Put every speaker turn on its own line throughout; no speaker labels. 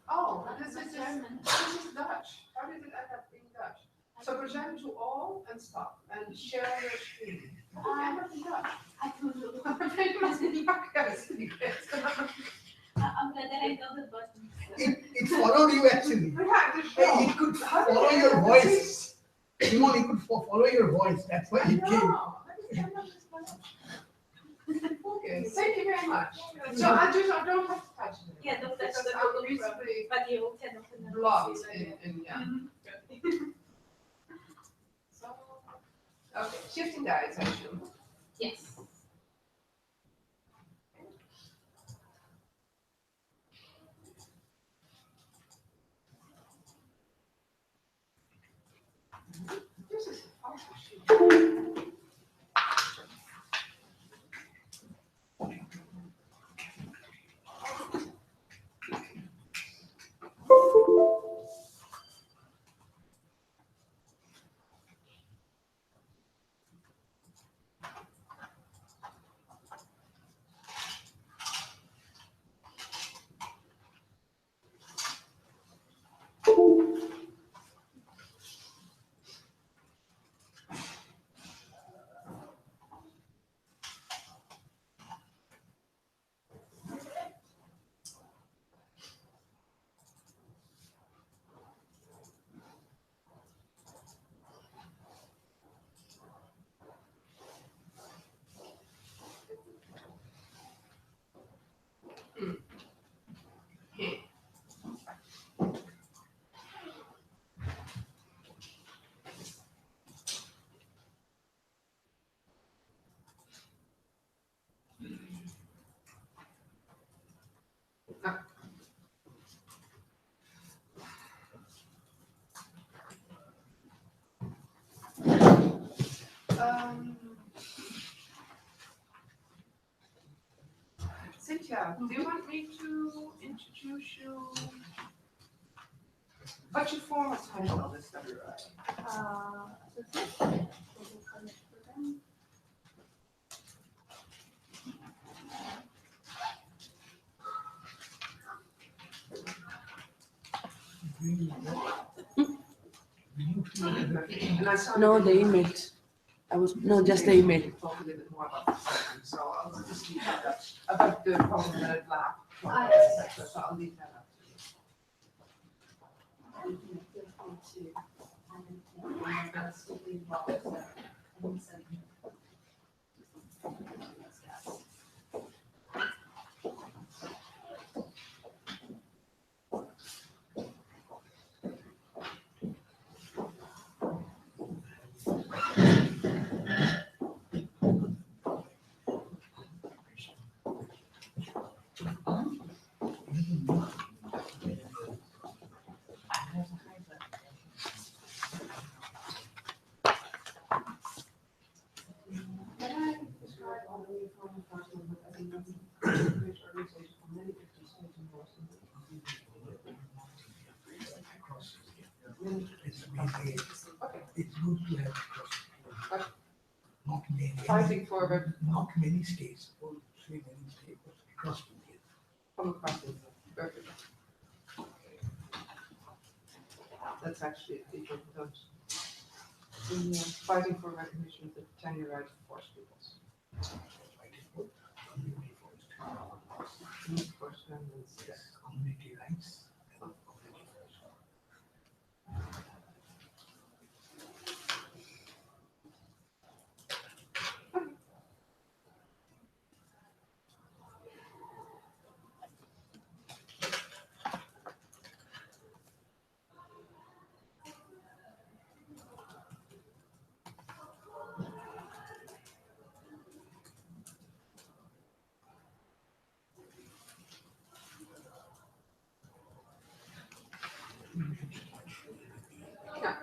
Oh, this is Dutch. How did it end up being Dutch? So present to all and stop and share your screen. How did it end up in Dutch?
I don't know.
It must be Dutch.
I'm glad that I know the button.
It followed you actually.
Hey,
It could follow your voice. Simone, it could follow your voice. That's why it came.
Okay, thank you very much. So I don't have to touch it.
Yeah, don't touch
Because
the
I'm
Google
reasonably
but you can open the
blocked in yeah. So, okay, shifting diets, I assume.
Yes.
This is a awesome sheet. Cynthia, do you want me to introduce you? What's your formal title of this WRI?
No, the email. Just the email.
Talk a little bit more about the program, so I'll just leave that up. About the pomegranate lab. So I'll leave that up.
It's good to have not many.
Fighting for
Not many states, or three many states, but across India.
from across the perfect. That's actually people who don't. Fighting for recognition of the tenure rights of forest peoples. Forest remnants, yes.
Community rights.
Yeah.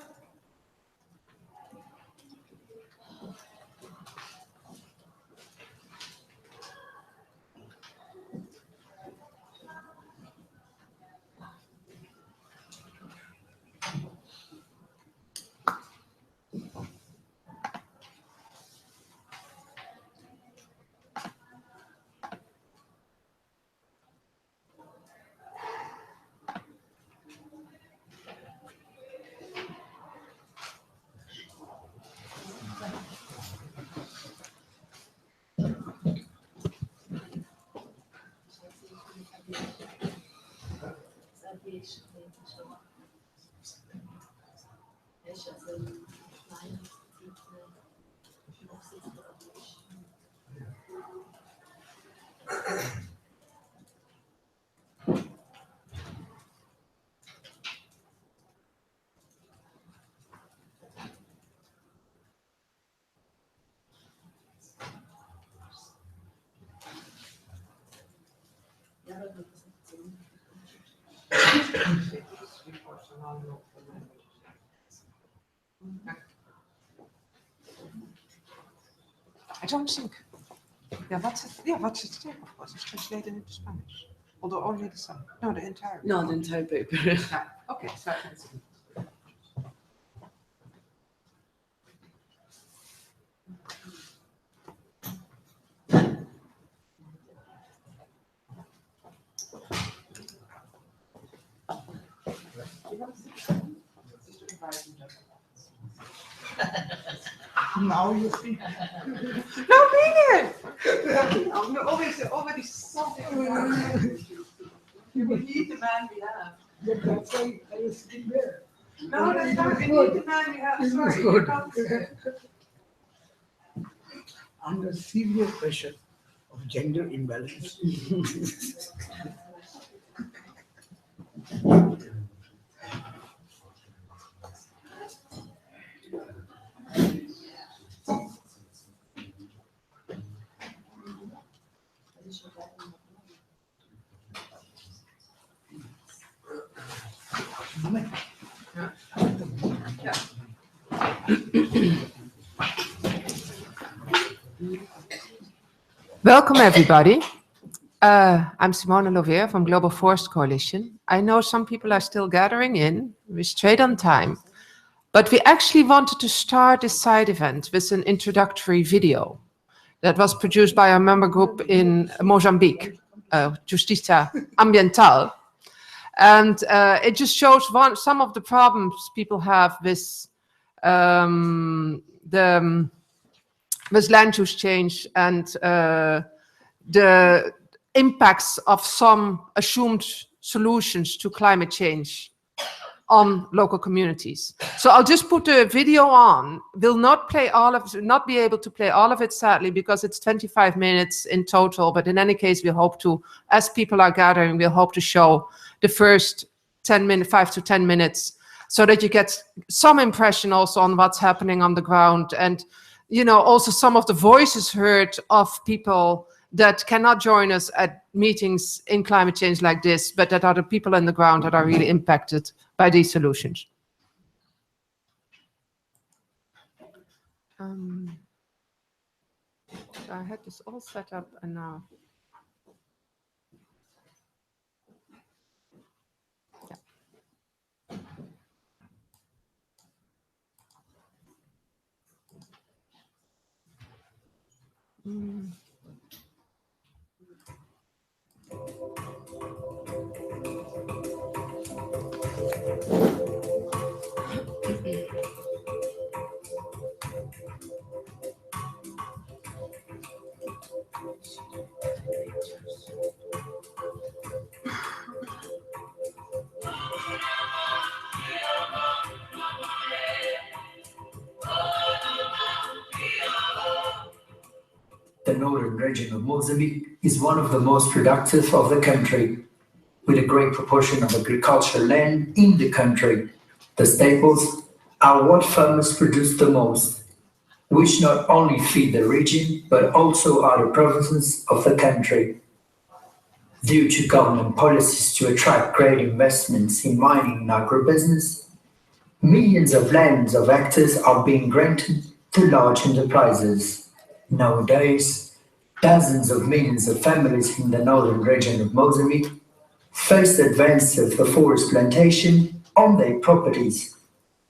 Aviation,
I don't think. Yeah, what's it there? Was it translated into Spanish? Although only the sum. No, the entire.
No, the entire paper.
Yeah. Okay, so that's it.
Now you see.
No, mean it! I'm already something. We need the man we have.
That's why I was sitting there.
No, that's not. We
Good.
need the man we have.
This
Sorry.
is
you
good.
can't say.
Under severe pressure of gender imbalance.
Welcome, everybody. I'm Simone Lovera from Global Forest Coalition. I know some people are still gathering in. We're straight on time. But we actually wanted to start this side event with an introductory video that was produced by a member group in Mozambique, Justicia Ambiental. And it just shows some of the problems people have with with land use change and the impacts of some assumed solutions to climate change on local communities. So I'll just put the video on. We'll not be able to play all of it, sadly, because it's 25 minutes in total. But in any case, we hope to, as people are gathering, we'll hope to show the first 5 to 10 minutes, so that you get some impression also on what's happening on the ground, and also some of the voices heard of people that cannot join us at meetings in climate change like this, but that are the people on the ground that are really impacted by these solutions. So I had this all set up and now.
The northern region of Mozambique is one of the most productive of the country, with a great proportion of agricultural land in the country. The staples are what farmers produce the most, which not only feed the region, but also other provinces of the country. Due to government policies to attract great investments in mining and agribusiness, millions of lands of hectares are being granted to large enterprises. Nowadays, dozens of millions of families in the northern region of Mozambique face the advance of the forest plantation on their properties,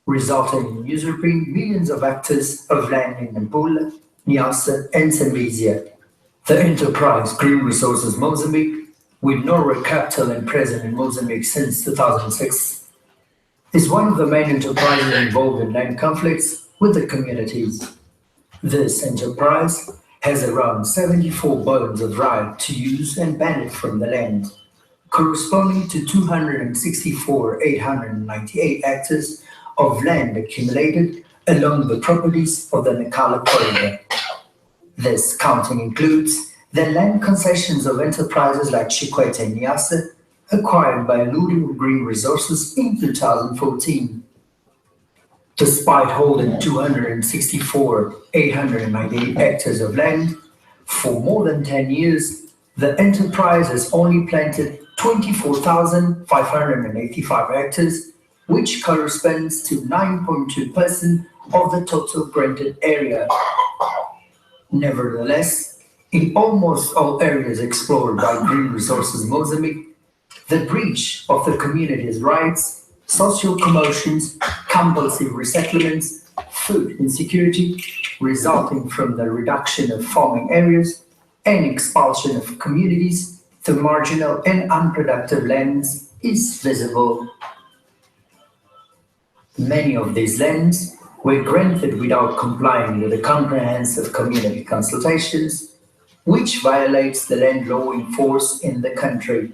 resulting in usurping millions of hectares of land in Nampula, Niassa, and Zambezia. The enterprise Green Resources Mozambique, with no real capital and present in Mozambique since 2006, is one of the main enterprises involved in land conflicts with the communities. This enterprise has around 74 billion of right to use and benefit from the land, corresponding to 264,898 hectares of land accumulated along the properties of the Nacala corridor. This counting includes the land concessions of enterprises like Chikwete and Niassa, acquired by Alluding Green Resources in 2014. Despite holding 264,898 hectares of land, for more than 10 years, the enterprise has only planted 24,585 hectares, which corresponds to 9.2% of the total granted area. Nevertheless, in almost all areas explored by Green Resources Mozambique, the breach of the community's rights, social commotions, compulsive resettlements, food insecurity resulting from the reduction of farming areas, and expulsion of communities to marginal and unproductive lands is visible. Many of these lands were granted without complying with the comprehensive community consultations, which violates the land law in force in the country.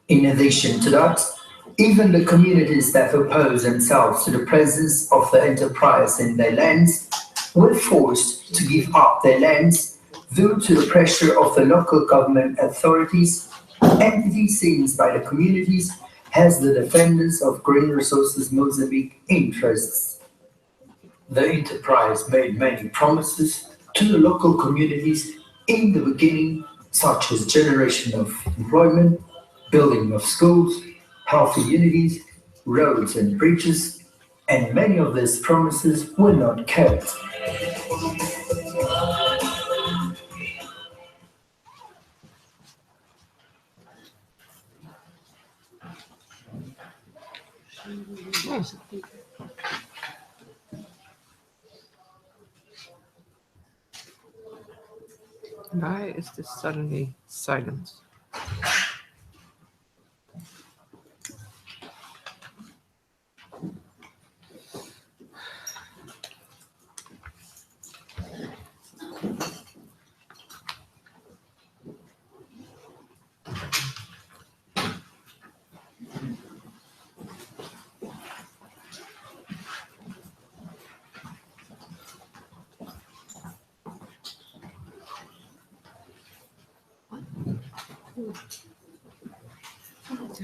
In addition to that, even the communities that oppose themselves to the presence of the enterprise in their lands were forced to give up their lands due to the pressure of the local government authorities, entities seen by the communities as the defenders of Green Resources Mozambique interests. The enterprise made many promises to the local communities in the beginning, such as generation of employment, building of schools, healthy communities, roads and bridges, and many of these promises were not kept.
Yes. Why is this suddenly silent?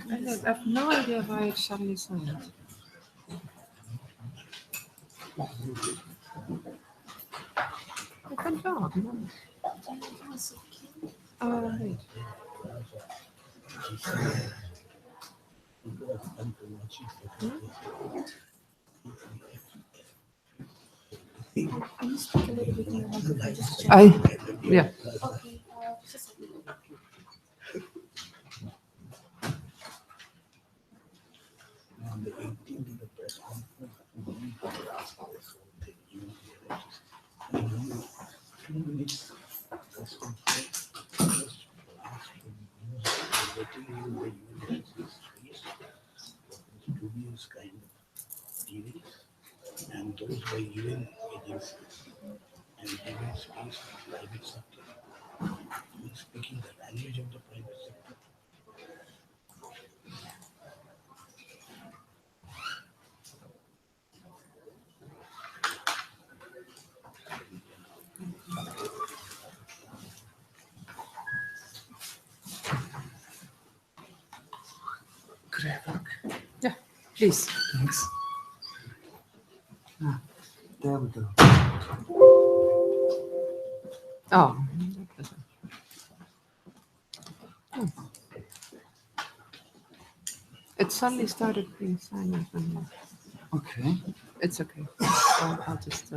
I have no idea why it's suddenly silent. I can't talk. Wait.
Can you speak a little bit more?
Yeah.
Okay, just a second.
On the 18th of the press conference, few minutes press conference, just ask for letting you the UNFCCC dubious kind of theories and those by UN agencies and giving space to the private sector, speaking the language of the private sector.
Could I have a look? Yeah, please.
Thanks. There we go.
Oh. It suddenly started being silent.
Okay.
It's okay. I'll just.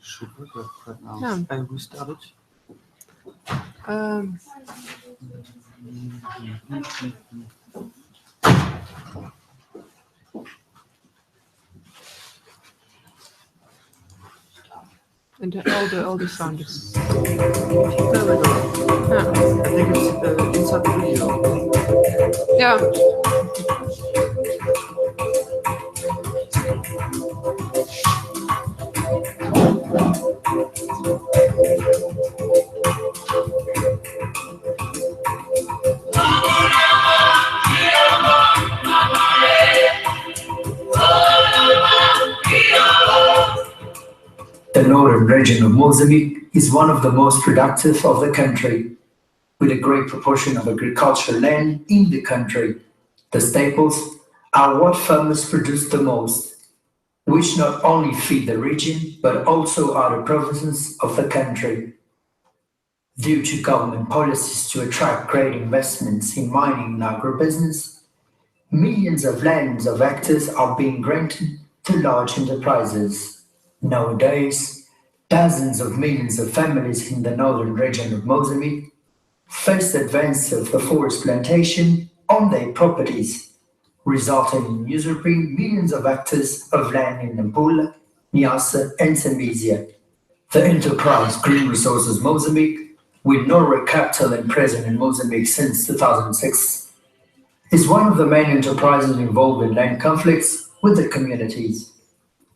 Should we go right now?
No.
I restarted.
And all the sound is.
There we go.
Yeah.
I think it's inside the video.
Yeah.
The northern region of Mozambique is one of the most productive of the country, with a great proportion of agricultural land in the country. The staples are what farmers produce the most, which not only feed the region, but also other provinces of the country. Due to government policies to attract great investments in mining and agribusiness, millions of lands of hectares are being granted to large enterprises. Nowadays, dozens of millions of families in the northern region of Mozambique face the advance of the forest plantation on their properties, resulting in usurping millions of hectares of land in Nampula, Niassa, and Zambezia. The enterprise Green Resources Mozambique, with Norway capital and present in Mozambique since 2006, is one of the main enterprises involved in land conflicts with the communities.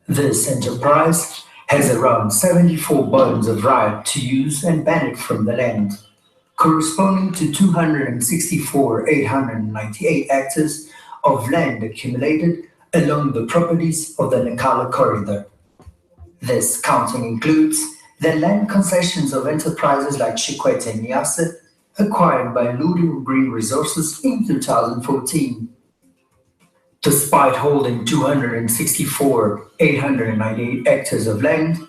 This enterprise has around 74 burdens of right to use and benefit from the land, corresponding to 264,898 hectares of land accumulated along the properties of the Nacala corridor. This counting includes the land concessions of enterprises like Chikwete and Niassa, acquired by Ludum Green Resources in 2014. Despite holding 264,898 hectares of land,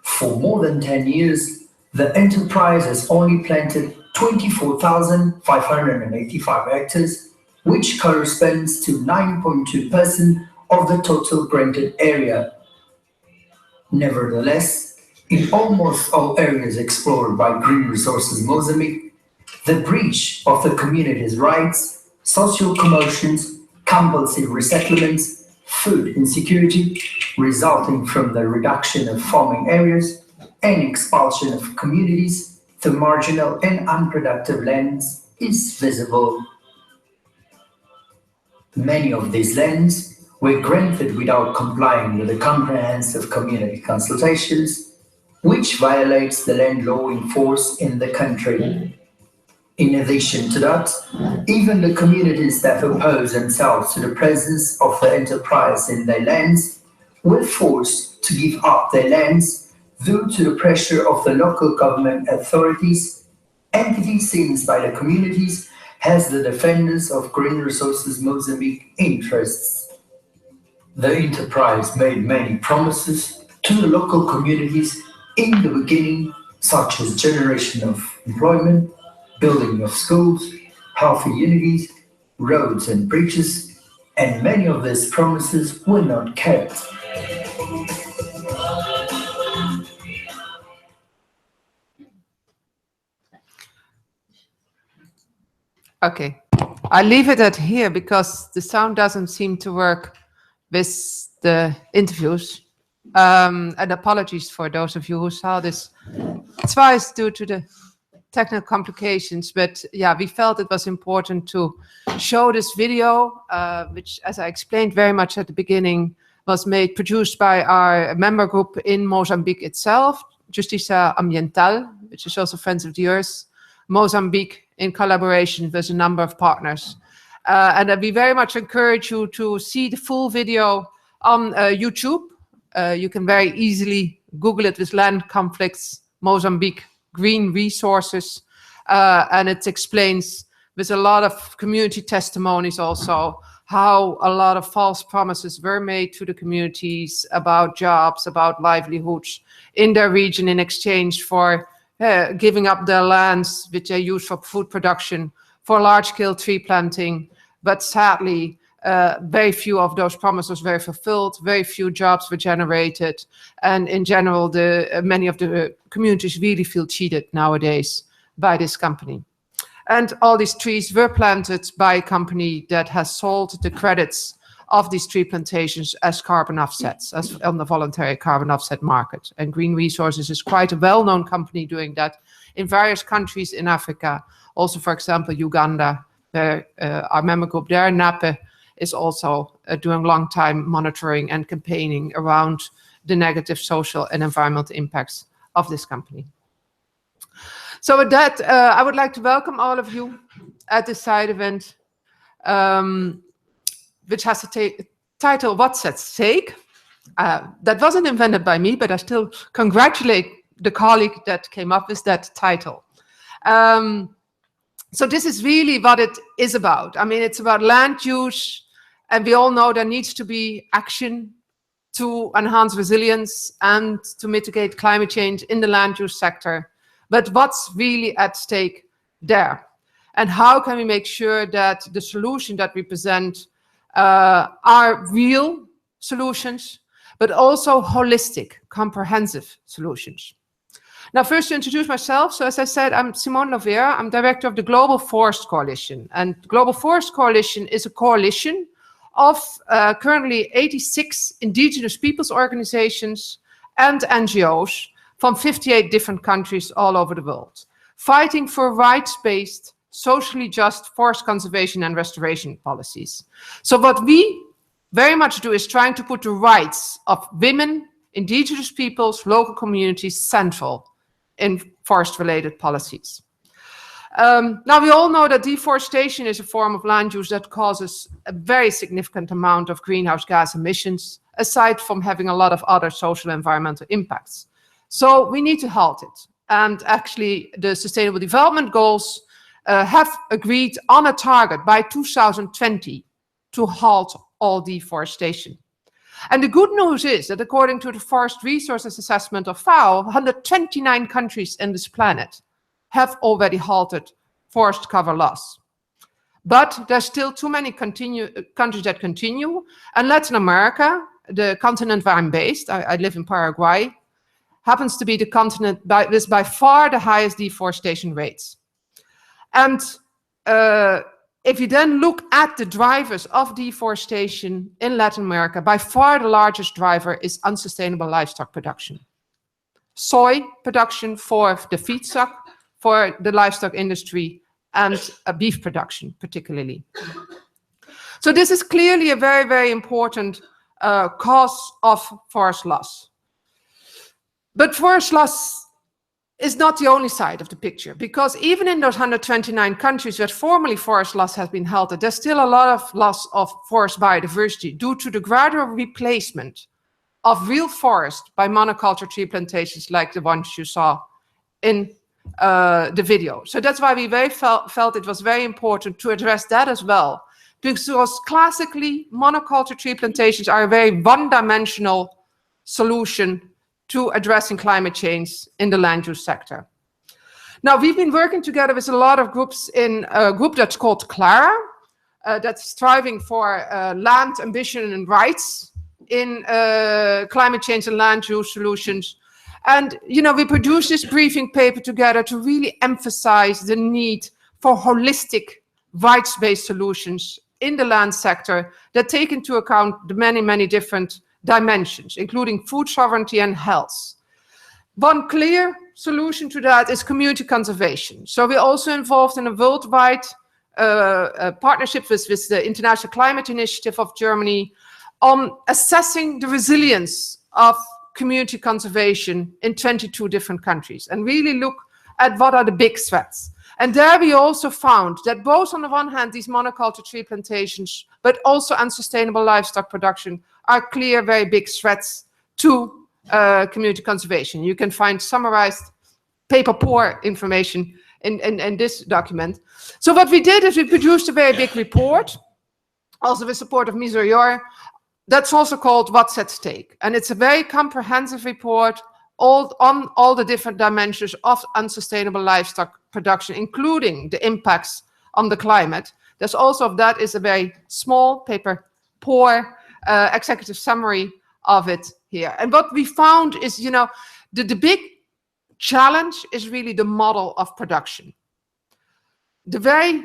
for more than 10 years, the enterprise has only planted 24,585 hectares, which corresponds to 9.2% of the total granted area. Nevertheless, in almost all areas explored by Green Resources Mozambique, the breach of the community's rights, social commotions, compulsive resettlements, food insecurity resulting from the reduction of farming areas and expulsion of communities to marginal and unproductive lands is visible. Many of these lands were granted without complying with the comprehensive community consultations, which violates the land law in force in the country. In addition to that, even the communities that oppose themselves to the presence of the enterprise in their lands were forced to give up their lands due to the pressure of the local government authorities, entities seen by the communities as the defenders of Green Resources Mozambique interests. The enterprise made many promises to the local communities in the beginning, such as generation of employment, building of schools, healthy unities, roads and bridges, and many of these promises were not kept.
Okay, I leave it at here because the sound doesn't seem to work with the interviews. And apologies for those of you who saw this twice due to the technical complications, but yeah, we felt it was important to show this video, which, as I explained very much at the beginning, was produced by our member group in Mozambique itself, Justiça Ambiental, which is also Friends of the Earth, Mozambique, in collaboration with a number of partners. And we very much encourage you to see the full video on YouTube. You can very easily Google it with land conflicts, Mozambique, Green Resources, and it explains with a lot of community testimonies also how a lot of false promises were made to the communities about jobs, about livelihoods in their region in exchange for giving up their lands which they use for food production, for large-scale tree planting. But sadly, very few of those promises were fulfilled, very few jobs were generated, and in general, many of the communities really feel cheated nowadays by this company. And all these trees were planted by a company that has sold the credits of these tree plantations as carbon offsets, as on the voluntary carbon offset market. And Green Resources is quite a well-known company doing that in various countries in Africa. Also, for example, Uganda, where our member group there, NAPE, is also doing long time monitoring and campaigning around the negative social and environmental impacts of this company. So with that, I would like to welcome all of you at this side event, which has the title, What's at Stake? That wasn't invented by me, but I still congratulate the colleague that came up with that title. So this is really what it is about. I mean, it's about land use, and we all know there needs to be action to enhance resilience and to mitigate climate change in the land use sector. But what's really at stake there? And how can we make sure that the solution that we present are real solutions, but also holistic, comprehensive solutions? Now, first to introduce myself. So as I said, I'm Simone Lovera. I'm director of the Global Forest Coalition. And Global Forest Coalition is a coalition of currently 86 indigenous peoples organizations and NGOs from 58 different countries all over the world, fighting for rights-based, socially just forest conservation and restoration policies. So what we very much do is trying to put the rights of women, indigenous peoples, local communities central in forest-related policies. Now, we all know that deforestation is a form of land use that causes a very significant amount of greenhouse gas emissions, aside from having a lot of other social and environmental impacts. So we need to halt it. And actually, the Sustainable Development Goals have agreed on a target by 2020 to halt all deforestation. And the good news is that according to the Forest Resources Assessment of FAO, 129 countries in this planet have already halted forest cover loss. But there's still too many countries that continue. And Latin America, the continent where I'm based, I live in Paraguay, happens to be the continent with by far the highest deforestation rates. And if you then look at the drivers of deforestation in Latin America, by far the largest driver is unsustainable livestock production. Soy production for the feedstock, for the livestock industry, and beef production particularly. So this is clearly a very, very important cause of forest loss. But forest loss is not the only side of the picture, because even in those 129 countries where formerly forest loss has been halted, there's still a lot of loss of forest biodiversity due to the gradual replacement of real forest by monoculture tree plantations like the ones you saw in the video. So that's why we felt it was very important to address that as well, because classically monoculture tree plantations are a very one-dimensional solution to addressing climate change in the land use sector. Now, we've been working together with a lot of groups in a group that's called CLARA, that's striving for land ambition and rights in climate change and land use solutions. And, you know, we produced this briefing paper together to really emphasize the need for holistic rights-based solutions in the land sector that take into account the many, many different dimensions, including food sovereignty and health. One clear solution to that is community conservation. So we're also involved in a worldwide partnership with the International Climate Initiative of Germany on assessing the resilience of community conservation in 22 different countries and really look at what are the big threats. And there we also found that both on the one hand, these monoculture tree plantations, but also unsustainable livestock production are clear, very big threats to community conservation. You can find summarized paper poor information in this document. So what we did is we produced a very big report, also with support of Misorior, that's also called What's at Stake. And it's a very comprehensive report on all the different dimensions of unsustainable livestock production, including the impacts on the climate. There's also, that is a very small paper, poor executive summary of it here. And what we found is, you know, the big challenge is really the model of production. The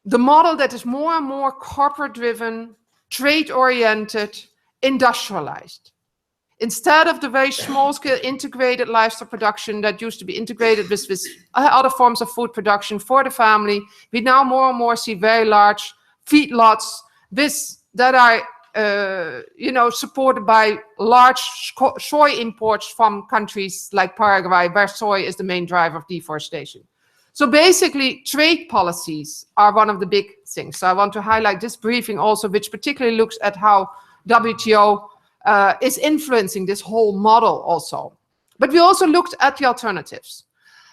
model that is more and more corporate driven, trade-oriented, industrialized. Instead of the very small-scale integrated livestock production that used to be integrated with other forms of food production for the family, we now more and more see very large feedlots that are supported by large soy imports from countries like Paraguay, where soy is the main driver of deforestation. So basically, trade policies are one of the big things. So I want to highlight this briefing also, which particularly looks at how WTO is influencing this whole model also. But we also looked at the alternatives.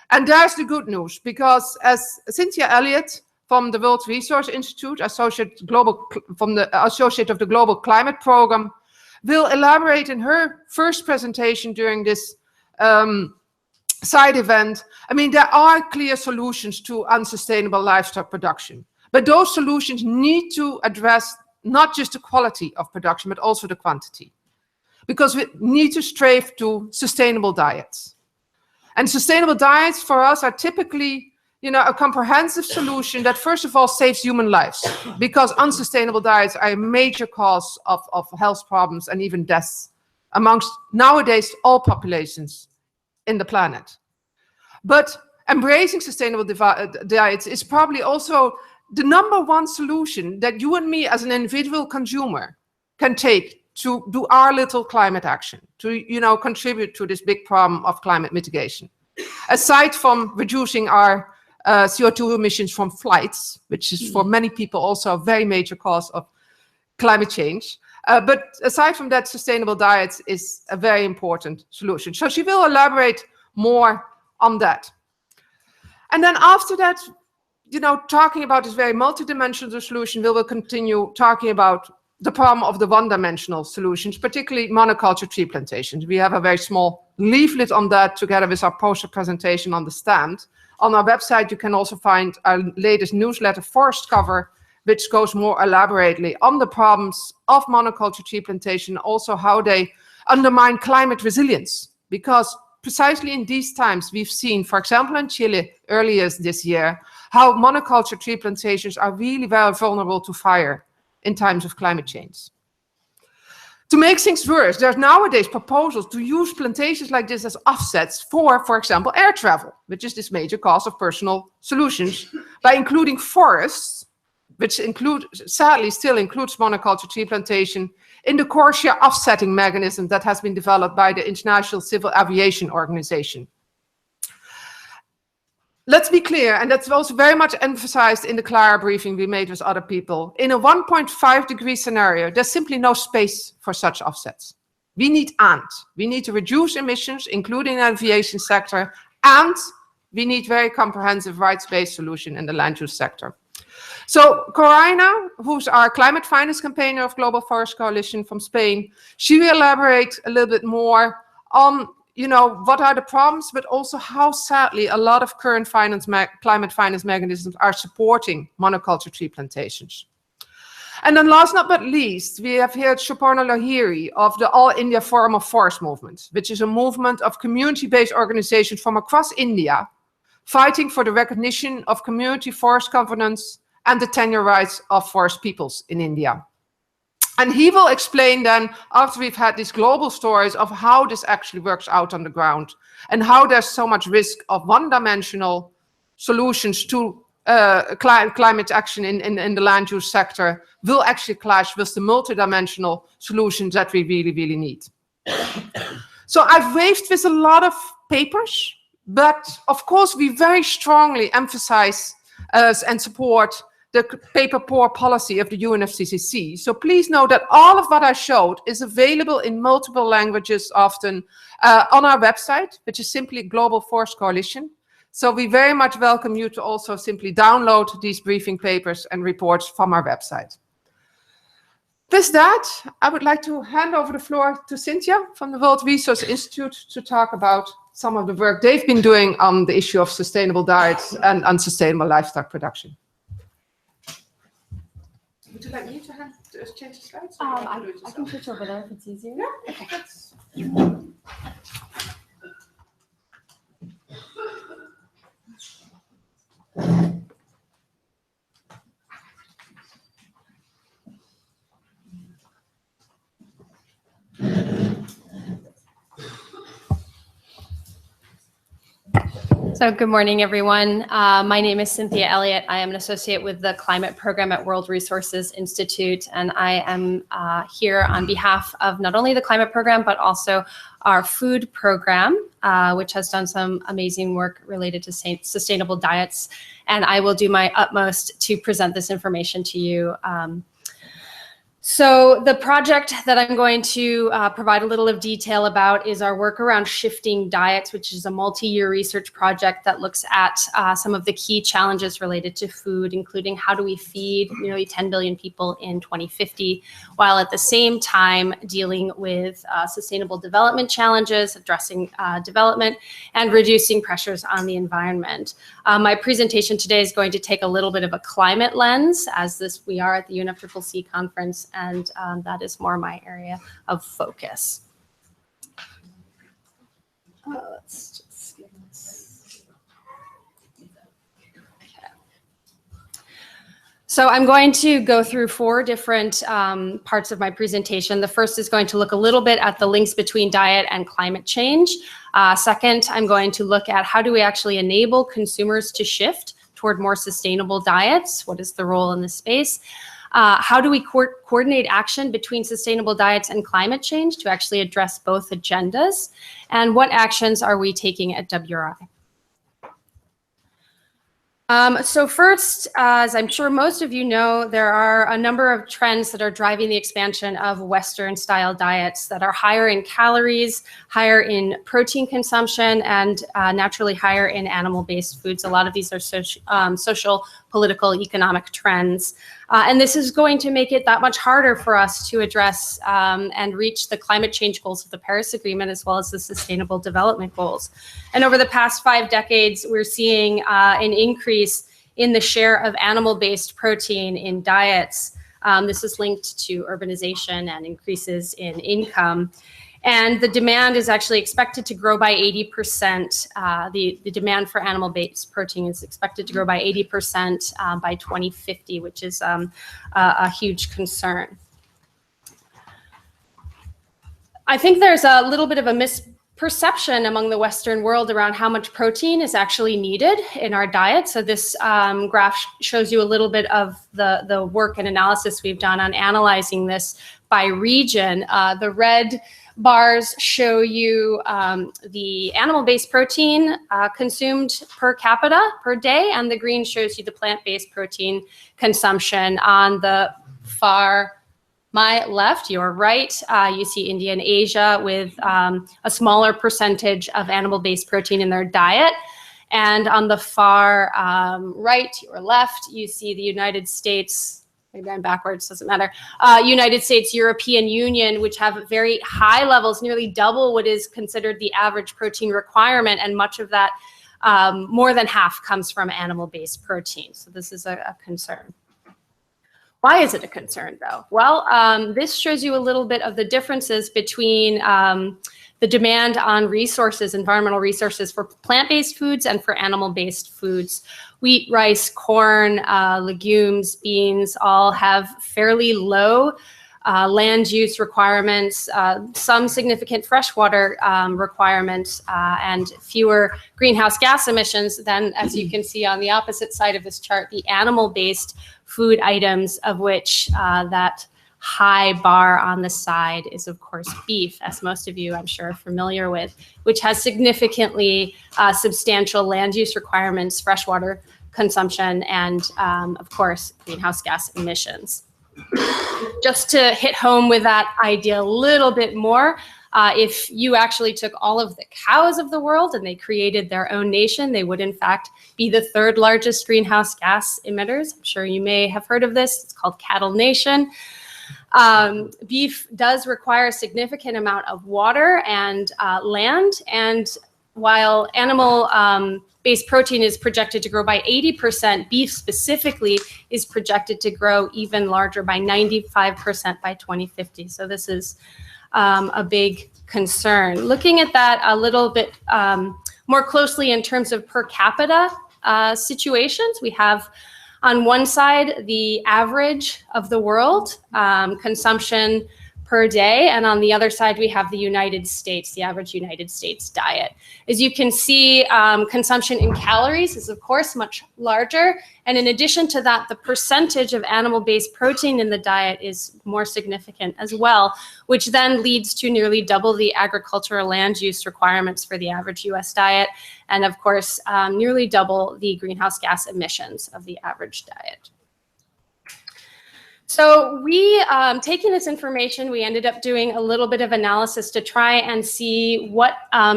And there's the good news, because as Cynthia Elliott from the World Resource Institute, associate of the Global Climate Program, will elaborate in her first presentation during this side event. I mean, there are clear solutions to unsustainable livestock production, but those solutions need to address not just the quality of production, but also the quantity, because we need to strive to sustainable diets. And sustainable diets for us are typically, a comprehensive solution that first of all saves human lives, because unsustainable diets are a major cause of health problems and even deaths amongst nowadays all populations in the planet. But embracing sustainable diets is probably also the #1 solution that you and me as an individual consumer can take to do our little climate action, to contribute to this big problem of climate mitigation. Aside from reducing our CO2 emissions from flights, which is for many people also a very major cause of climate change. But aside from that, sustainable diets is a very important solution. So she will elaborate more on that. And then after that, talking about this very multidimensional solution, we will continue talking about the problem of the one-dimensional solutions, particularly monoculture tree plantations. We have a very small leaflet on that together with our poster presentation on the stand. On our website, you can also find our latest newsletter, Forest Cover, which goes more elaborately on the problems of monoculture tree plantation, also how they undermine climate resilience. Because precisely in these times, we've seen, for example, in Chile earlier this year, how monoculture tree plantations are really very vulnerable to fire in times of climate change. To make things worse, there's nowadays proposals to use plantations like this as offsets for example, air travel, which is this major cause of personal solutions, by including forests, which sadly still includes monoculture tree plantation, in the core share offsetting mechanism that has been developed by the International Civil Aviation Organization. Let's be clear, and that's also very much emphasized in the Clara briefing we made with other people. In a 1.5-degree scenario, there's simply no space for such offsets. We need to reduce emissions, including the aviation sector, and we need very comprehensive rights-based solution in the land use sector. So Corina, who's our climate finance campaigner of Global Forest Coalition from Spain, she will elaborate a little bit more on what are the problems, but also how sadly a lot of current climate finance mechanisms are supporting monoculture tree plantations. And then last but not least, we have here Souparna Lahiri of the All India Forum of Forest Movement, which is a movement of community-based organizations from across India, fighting for the recognition of community forest governance and the tenure rights of forest peoples in India. And he will explain then, after we've had these global stories of how this actually works out on the ground and how there's so much risk of one-dimensional solutions to climate action in the land use sector will actually clash with the multidimensional solutions that we really, really need. So I've waved with a lot of papers, but of course we very strongly emphasize and support the paper poor policy of the UNFCCC. So please know that all of what I showed is available in multiple languages often on our website, which is simply Global Forest Coalition. So we very much welcome you to also simply download these briefing papers and reports from our website. With that, I would like to hand over the floor to Cynthia from the World Resource Institute to talk about some of the work they've been doing on the issue of sustainable diets and unsustainable livestock production. Would you like me to change the slides?
I can switch over there if it's easier.
Yeah, okay.
So good morning, everyone. My name is Cynthia Elliott. I am an associate with the climate program at World Resources Institute, and I am here on behalf of not only the climate program, but also our food program, which has done some amazing work related to sustainable diets. And I will do my utmost to present this information to you. So the project that I'm going to provide a little of detail about is our work around shifting diets, which is a multi-year research project that looks at some of the key challenges related to food, including how do we feed nearly 10 billion people in 2050, while at the same time dealing with sustainable development challenges, addressing development, and reducing pressures on the environment. My presentation today is going to take a little bit of a climate lens, as we are at the UNFCCC conference, and that is more my area of focus. Let's just get this. Okay. So I'm going to go through 4 different parts of my presentation. The first is going to look a little bit at the links between diet and climate change. Second, I'm going to look at how do we actually enable consumers to shift toward more sustainable diets? What is the role in this space? How do we coordinate action between sustainable diets and climate change to actually address both agendas? And what actions are we taking at WRI? So first, as I'm sure most of you know, there are a number of trends that are driving the expansion of Western-style diets that are higher in calories, higher in protein consumption, and naturally higher in animal-based foods. A lot of these are social, political, economic trends. And this is going to make it that much harder for us to address and reach the climate change goals of the Paris Agreement, as well as the Sustainable Development Goals. And over the past 5 decades, we're seeing an increase in the share of animal-based protein in diets. This is linked to urbanization and increases in income. And the demand is actually expected to grow by 80%. The demand for animal-based protein is expected to grow by 80% by 2050, which is a huge concern. I think there's a little bit of a misperception among the Western world around how much protein is actually needed in our diet. So this graph shows you a little bit of the work and analysis we've done on analyzing this by region. The red bars show you the animal-based protein consumed per capita per day, and the green shows you the plant-based protein consumption. On the far my left, your right, you see India and Asia with a smaller percentage of animal-based protein in their diet. And on the far right, your left, you see the United States. Maybe I'm backwards, doesn't matter. United States, European Union, which have very high levels, nearly double what is considered the average protein requirement. And much of that, more than half, comes from animal-based protein. So this is a concern. Why is it a concern, though? Well, this shows you a little bit of the differences between the demand on resources, environmental resources for plant-based foods and for animal-based foods. Wheat, rice, corn, legumes, beans all have fairly low land use requirements, some significant freshwater requirements, and fewer greenhouse gas emissions than, as you can see on the opposite side of this chart, the animal-based food items, of which that high bar on the side is, of course, beef, as most of you, I'm sure, are familiar with, which has significantly substantial land use requirements, freshwater consumption, and, of course, greenhouse gas emissions. Just to hit home with that idea a little bit more, if you actually took all of the cows of the world and they created their own nation, they would, in fact, be the 3rd largest greenhouse gas emitters. I'm sure you may have heard of this. It's called Cattle Nation. Beef does require a significant amount of water and land, and while animal-based protein is projected to grow by 80%, beef specifically is projected to grow even larger by 95% by 2050. So this is a big concern. Looking at that a little bit more closely in terms of per capita situations, we have on one side the average of the world consumption per day. And on the other side, we have the United States, the average United States diet. As you can see, consumption in calories is, of course, much larger. And in addition to that, the percentage of animal-based protein in the diet is more significant as well, which then leads to nearly double the agricultural land use requirements for the average US diet. And of course, nearly double the greenhouse gas emissions of the average diet. So we, taking this information, we ended up doing a little bit of analysis to try and see what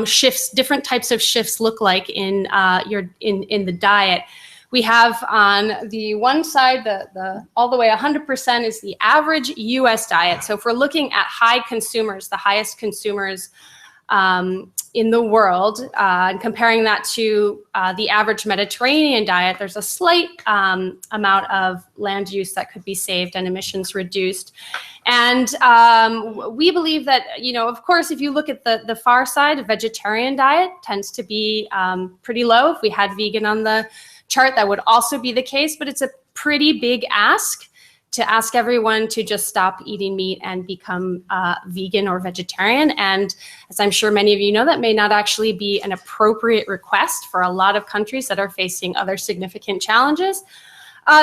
shifts, different types of shifts look like in in the diet. We have on the one side, the all the way 100% is the average US diet. So if we're looking at high consumers, the highest consumers in the world, and comparing that to the average Mediterranean diet, there's a slight amount of land use that could be saved and emissions reduced. And we believe that, you know, of course, if you look at the far side, a vegetarian diet tends to be pretty low. If we had vegan on the chart, that would also be the case, but it's a pretty big ask to ask everyone to just stop eating meat and become vegan or vegetarian. And as I'm sure many of you know, that may not actually be an appropriate request for a lot of countries that are facing other significant challenges.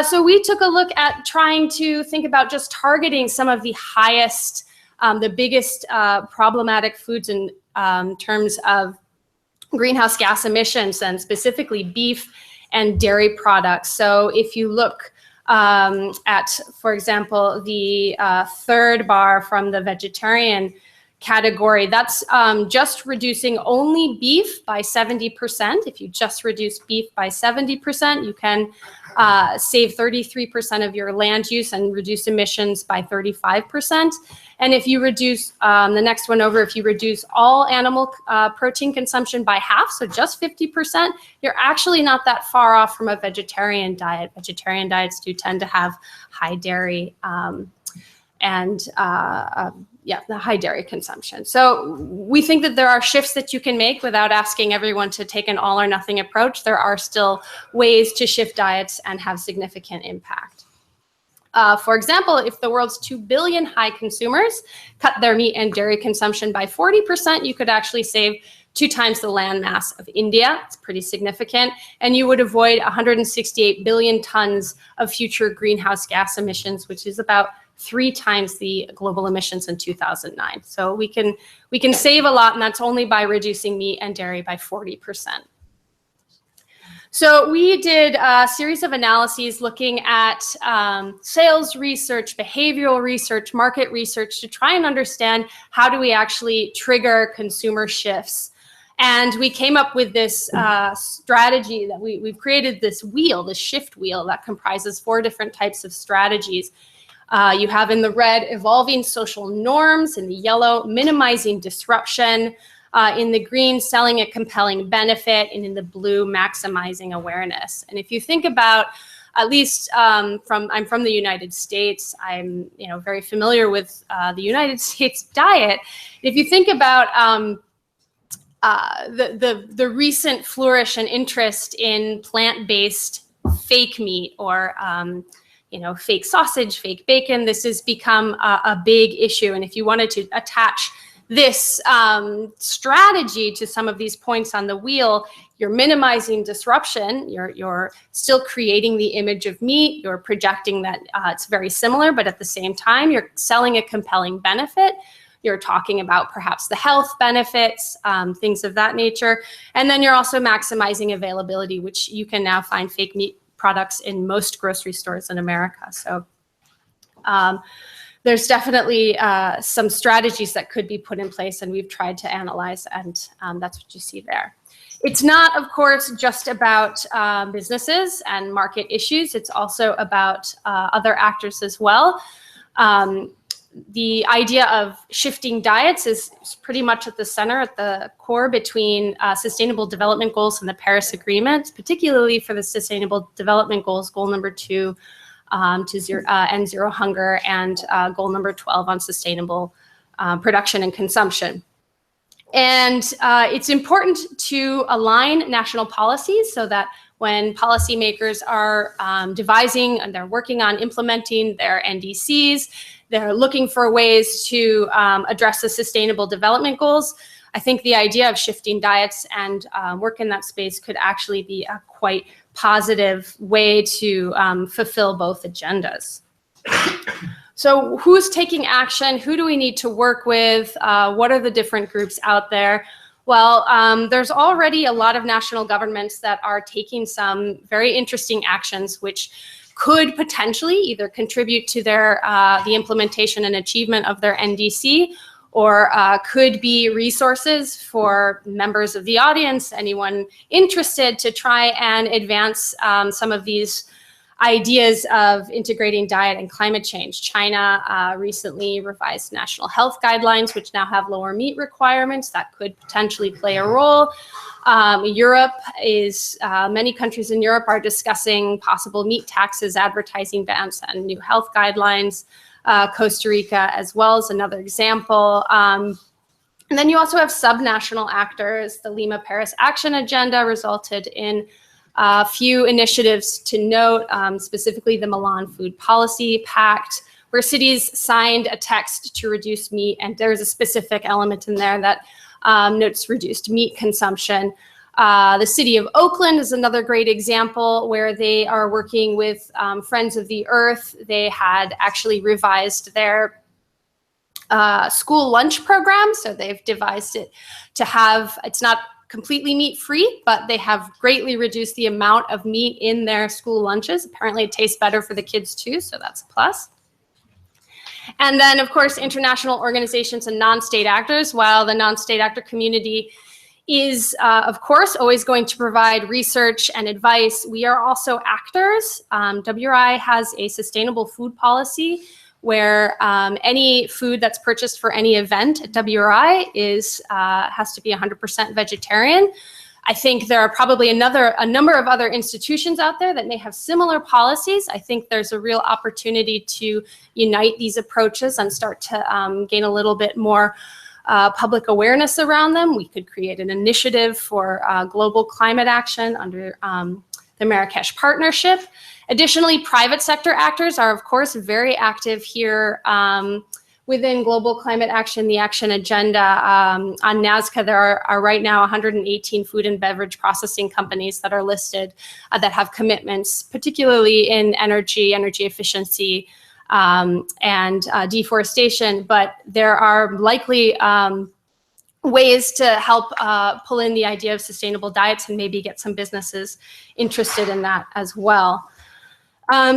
So we took a look at trying to think about just targeting some of the highest, the biggest problematic foods in terms of greenhouse gas emissions, and specifically beef and dairy products. So if you look at, for example, the third bar from the vegetarian category, that's just reducing only beef by 70%. If you just reduce beef by 70%, you can save 33% of your land use and reduce emissions by 35%. And if you reduce, the next one over, if you reduce all animal protein consumption by half, so just 50%, you're actually not that far off from a vegetarian diet. Vegetarian diets do tend to have high dairy the high dairy consumption. So we think that there are shifts that you can make without asking everyone to take an all or nothing approach. There are still ways to shift diets and have significant impact. For example, if the world's 2 billion high consumers cut their meat and dairy consumption by 40%, you could actually save 2 times the land mass of India. It's pretty significant. And you would avoid 168 billion tons of future greenhouse gas emissions, which is about 3 times the global emissions in 2009. So we can save a lot, and that's only by reducing meat and dairy by 40%. So we did a series of analyses looking at sales research, behavioral research, market research to try and understand how do we actually trigger consumer shifts. And we came up with this strategy that we've created this wheel, this shift wheel that comprises 4 different types of strategies. You have in the red, evolving social norms, in the yellow, minimizing disruption, in the green, selling a compelling benefit, and in the blue, maximizing awareness. And if you think about, at least I'm from the United States, I'm very familiar with the United States diet. If you think about the recent flourish and interest in plant-based fake meat or fake sausage, fake bacon, this has become a big issue. And if you wanted to attach this strategy to some of these points on the wheel, you're minimizing disruption, you're still creating the image of meat, you're projecting that it's very similar, but at the same time, you're selling a compelling benefit. You're talking about perhaps the health benefits, things of that nature. And then you're also maximizing availability, which you can now find fake meat products in most grocery stores in America. So there's definitely some strategies that could be put in place, and we've tried to analyze, and that's what you see there. It's not, of course, just about businesses and market issues. It's also about other actors as well. The idea of shifting diets is pretty much at the center, at the core between Sustainable Development Goals and the Paris Agreement, particularly for the Sustainable Development Goals, goal number 2 to end zero hunger, and goal number 12 on sustainable production and consumption. And it's important to align national policies so that when policymakers are devising and they're working on implementing their NDCs, they're looking for ways to address the sustainable development goals. I think the idea of shifting diets and work in that space could actually be a quite positive way to fulfill both agendas. So who's taking action? Who do we need to work with? What are the different groups out there? Well, there's already a lot of national governments that are taking some very interesting actions which could potentially either contribute to their the implementation and achievement of their NDC, or could be resources for members of the audience, anyone interested to try and advance some of these ideas of integrating diet and climate change. China recently revised national health guidelines, which now have lower meat requirements that could potentially play a role. Europe is, many countries in Europe are discussing possible meat taxes, advertising bans, and new health guidelines. Costa Rica as well is another example. And then you also have subnational actors. The Lima Paris Action Agenda resulted in a few initiatives to note, specifically the Milan Food Policy Pact, where cities signed a text to reduce meat, and there's a specific element in there that notes reduced meat consumption. The city of Oakland is another great example where they are working with Friends of the Earth. They had actually revised their school lunch program, so they've devised it to have, it's not completely meat-free, but they have greatly reduced the amount of meat in their school lunches. Apparently it tastes better for the kids too, so that's a plus. And then, of course, international organizations and non-state actors. While the non-state actor community is, of course, always going to provide research and advice, we are also actors. WRI has a sustainable food policy where any food that's purchased for any event at WRI has to be 100% vegetarian. I think there are probably a number of other institutions out there that may have similar policies. I think there's a real opportunity to unite these approaches and start to gain a little bit more public awareness around them. We could create an initiative for global climate action under the Marrakesh Partnership. Additionally, private sector actors are, of course, very active here within global climate action, the action agenda. On NASCA, there are right now 118 food and beverage processing companies that are listed that have commitments, particularly in energy efficiency, and deforestation. But there are likely ways to help pull in the idea of sustainable diets and maybe get some businesses interested in that as well.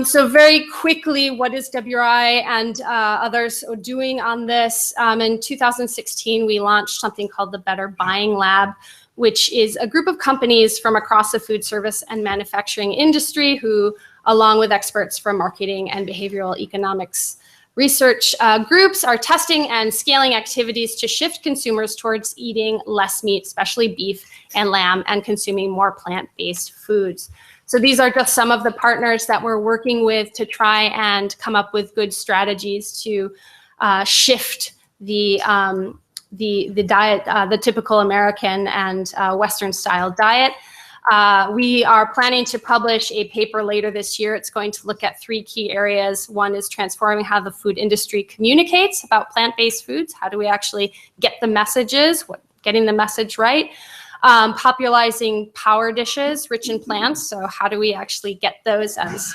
So very quickly, what is WRI and others doing on this? In 2016, we launched something called the Better Buying Lab, which is a group of companies from across the food service and manufacturing industry who, along with experts from marketing and behavioral economics research groups, are testing and scaling activities to shift consumers towards eating less meat, especially beef and lamb, and consuming more plant-based foods. So these are just some of the partners that we're working with to try and come up with good strategies to shift the diet, the typical American and Western style diet. We are planning to publish a paper later this year. It's going to look at 3 key areas. One is transforming how the food industry communicates about plant-based foods. How do we actually get the messages, getting the message right? Popularizing power dishes rich in plants. So how do we actually get those as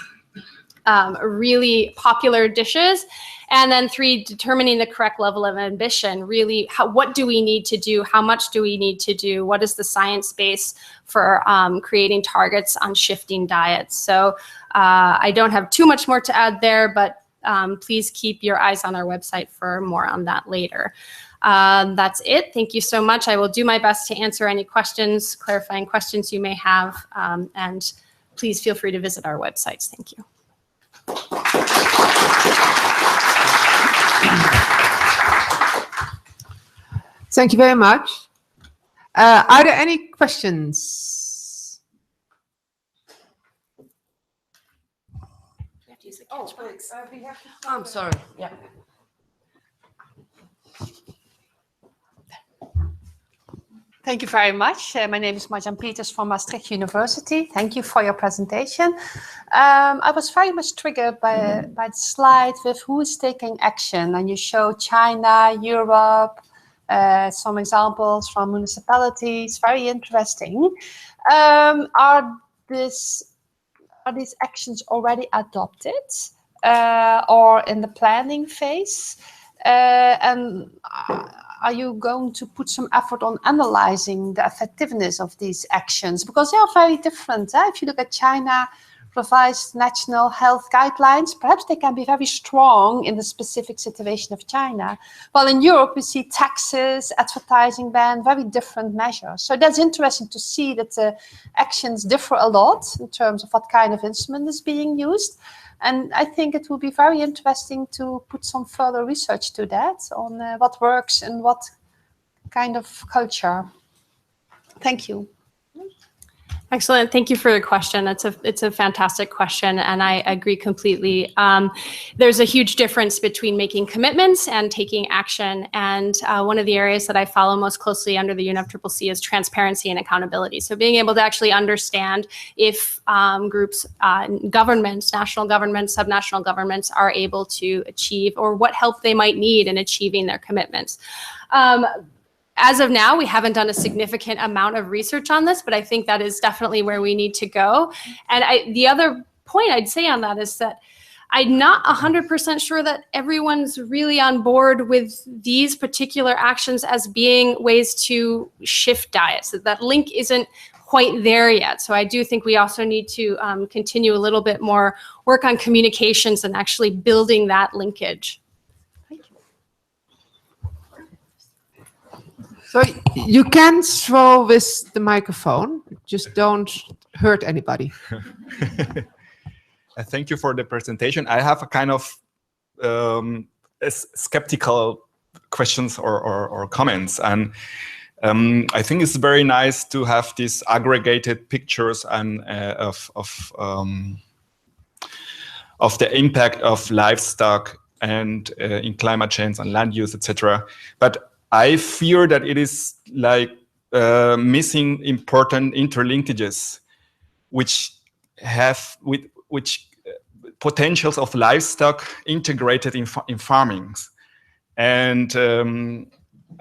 really popular dishes? And then 3, determining the correct level of ambition. Really, what do we need to do? How much do we need to do? What is the science base for creating targets on shifting diets? So I don't have too much more to add there, but please keep your eyes on our website for more on that later. That's it. Thank you so much. I will do my best to answer any questions, clarifying questions you may have, and please feel free to visit our websites. Thank you.
Thank you very much. Are there any questions?
I'm sorry. Yeah.
Thank you very much. My name is Marjan Peters from Maastricht University. Thank you for your presentation. I was very much triggered by the slide with who is taking action. And you show China, Europe, some examples from municipalities. Very interesting. Are these actions already adopted or in the planning phase? And are you going to put some effort on analyzing the effectiveness of these actions? Because they are very different. If you look at China, revised national health guidelines, perhaps they can be very strong in the specific situation of China. While in Europe, we see taxes, advertising ban, very different measures. So that's interesting to see that the actions differ a lot in terms of what kind of instrument is being used. And I think it will be very interesting to put some further research to that on what works and what kind of culture. Thank you.
Excellent. Thank you for the question. It's a fantastic question, and I agree completely. There's a huge difference between making commitments and taking action. And one of the areas that I follow most closely under the UNFCCC is transparency and accountability. So being able to actually understand if groups, governments, national governments, subnational governments are able to achieve, or what help they might need in achieving their commitments. As of now, we haven't done a significant amount of research on this, but I think that is definitely where we need to go. And the other point I'd say on that is that I'm not 100% sure that everyone's really on board with these particular actions as being ways to shift diets. That link isn't quite there yet. So I do think we also need to continue a little bit more work on communications and actually building that linkage.
So you can throw with the microphone, just don't hurt anybody.
Thank you for the presentation. I have a kind of skeptical questions or comments, and I think it's very nice to have these aggregated pictures and of the impact of livestock and in climate change and land use, etc. But I fear that it is like missing important interlinkages, which have potentials of livestock integrated in farming, and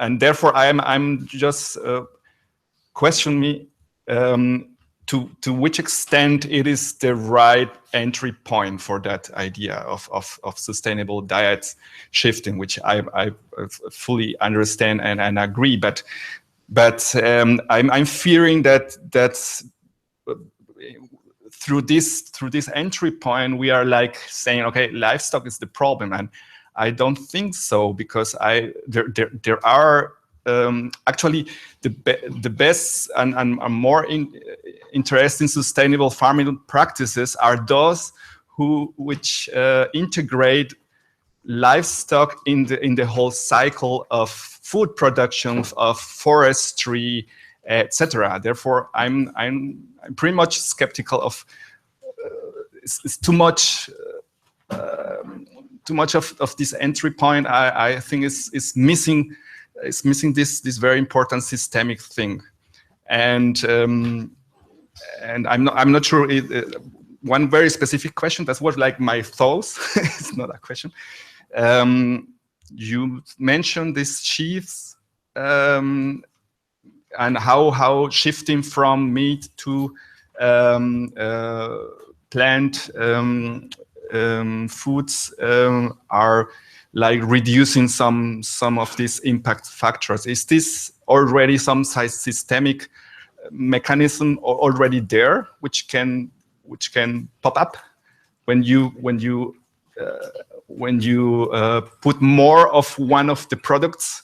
therefore I'm just questioning me to which extent it is the right entry point for that idea of sustainable diet shifting, which I fully understand and agree, but I'm fearing that through this entry point we are like saying, okay, livestock is the problem, and I don't think so, because there are actually the best and more interesting sustainable farming practices are those which integrate livestock in the whole cycle of food production, of forestry, etc. Therefore, I'm pretty much skeptical of it's too much of this entry point. I think is missing. It's missing this very important systemic thing, and I'm not sure. One very specific question that was like my thoughts. It's not a question. You mentioned these sheaves and how shifting from meat to plant foods are like reducing some of these impact factors. Is this already some systemic mechanism already there, which can pop up when you put more of one of the products,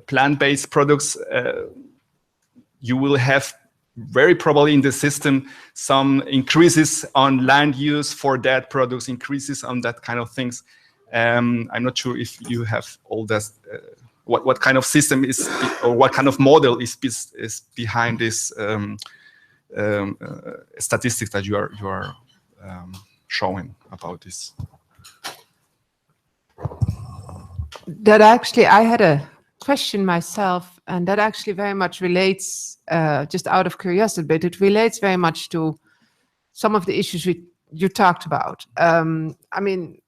plant-based products? You will have very probably in the system some increases on land use for that products, increases on that kind of things. I'm not sure if you have all that, what kind of system is, or what kind of model is behind this statistics that you are showing about this.
That actually, I had a question myself, and that actually very much relates, just out of curiosity, but it relates very much to some of the issues you talked about. I mean,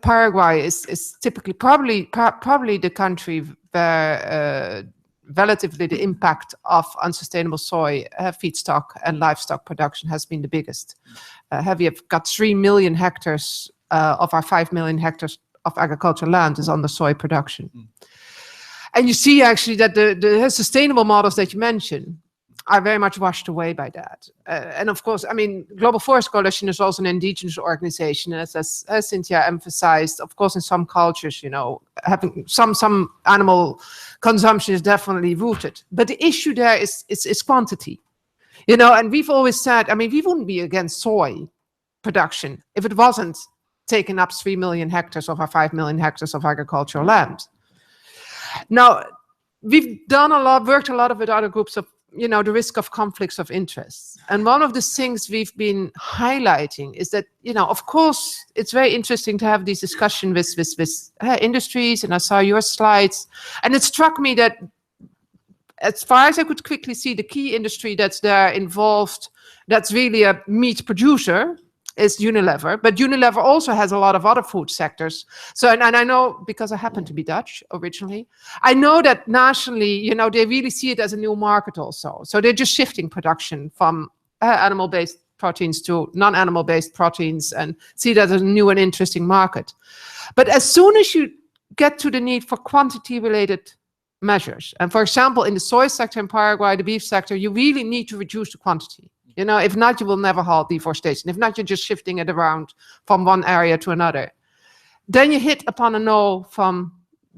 Paraguay is typically probably the country where relatively the impact of unsustainable soy feedstock and livestock production has been the biggest. We have got 3 million hectares of our 5 million hectares of agricultural land is under soy production. And you see actually that the sustainable models that you mentioned are very much washed away by that. And of course, I mean, Global Forest Coalition is also an indigenous organization, as Cynthia emphasized. Of course, in some cultures, you know, having some animal consumption is definitely rooted. But the issue there is quantity, you know. And we've always said, I mean, we wouldn't be against soy production if it wasn't taking up 3 million hectares of our 5 million hectares of agricultural land. Now, we've worked a lot with other groups of, you know, the risk of conflicts of interest. And one of the things we've been highlighting is that, you know, of course, it's very interesting to have these discussions with industries, and I saw your slides, and it struck me that as far as I could quickly see, the key industry that's there involved, that's really a meat producer, is Unilever, but Unilever also has a lot of other food sectors. So, and I know, because I happen to be Dutch originally, I know that nationally, you know, they really see it as a new market also. So they're just shifting production from animal-based proteins to non-animal-based proteins and see that as a new and interesting market. But as soon as you get to the need for quantity-related measures, and for example, in the soy sector in Paraguay, the beef sector, you really need to reduce the quantity. You know, if not, you will never halt deforestation. If not, you're just shifting it around from one area to another. Then you hit upon a no from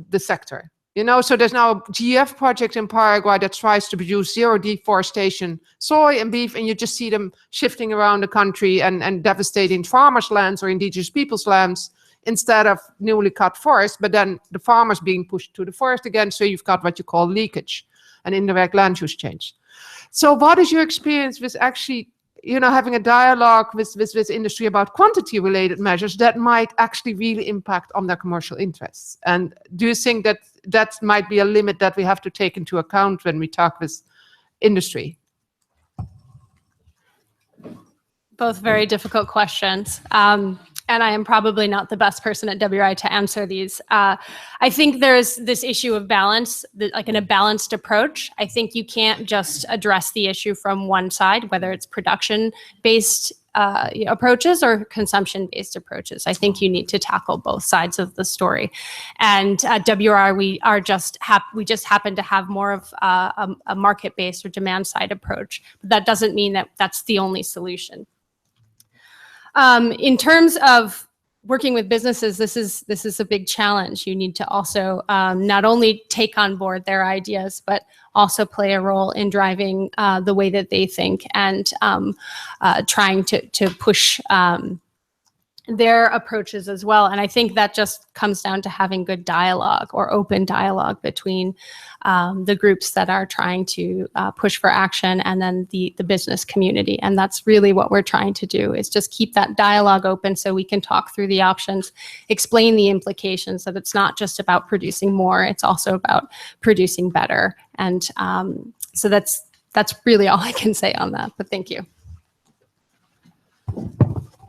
the sector. You know, so there's now a GF project in Paraguay that tries to produce zero deforestation soy and beef, and you just see them shifting around the country and devastating farmers' lands or indigenous people's lands instead of newly cut forest, but then the farmers being pushed to the forest again. So you've got what you call leakage and indirect land use change. So what is your experience with actually, you know, having a dialogue with industry about quantity-related measures that might actually really impact on their commercial interests? And do you think that that might be a limit that we have to take into account when we talk with industry?
Both very difficult questions. And I am probably not the best person at WRI to answer these. I think there's this issue of balance, like in a balanced approach. I think you can't just address the issue from one side, whether it's production-based approaches or consumption-based approaches. I think you need to tackle both sides of the story. And at WRI, we just happen to have more of a market-based or demand-side approach. But that doesn't mean that that's the only solution. In terms of working with businesses, this is a big challenge. You need to also not only take on board their ideas, but also play a role in driving the way that they think and trying to push their approaches as well. And I think that just comes down to having good dialogue or open dialogue between the groups that are trying to push for action and then the business community. And that's really what we're trying to do, is just keep that dialogue open so we can talk through the options, explain the implications, that it's not just about producing more, it's also about producing better. And so that's really all I can say on that, but thank you.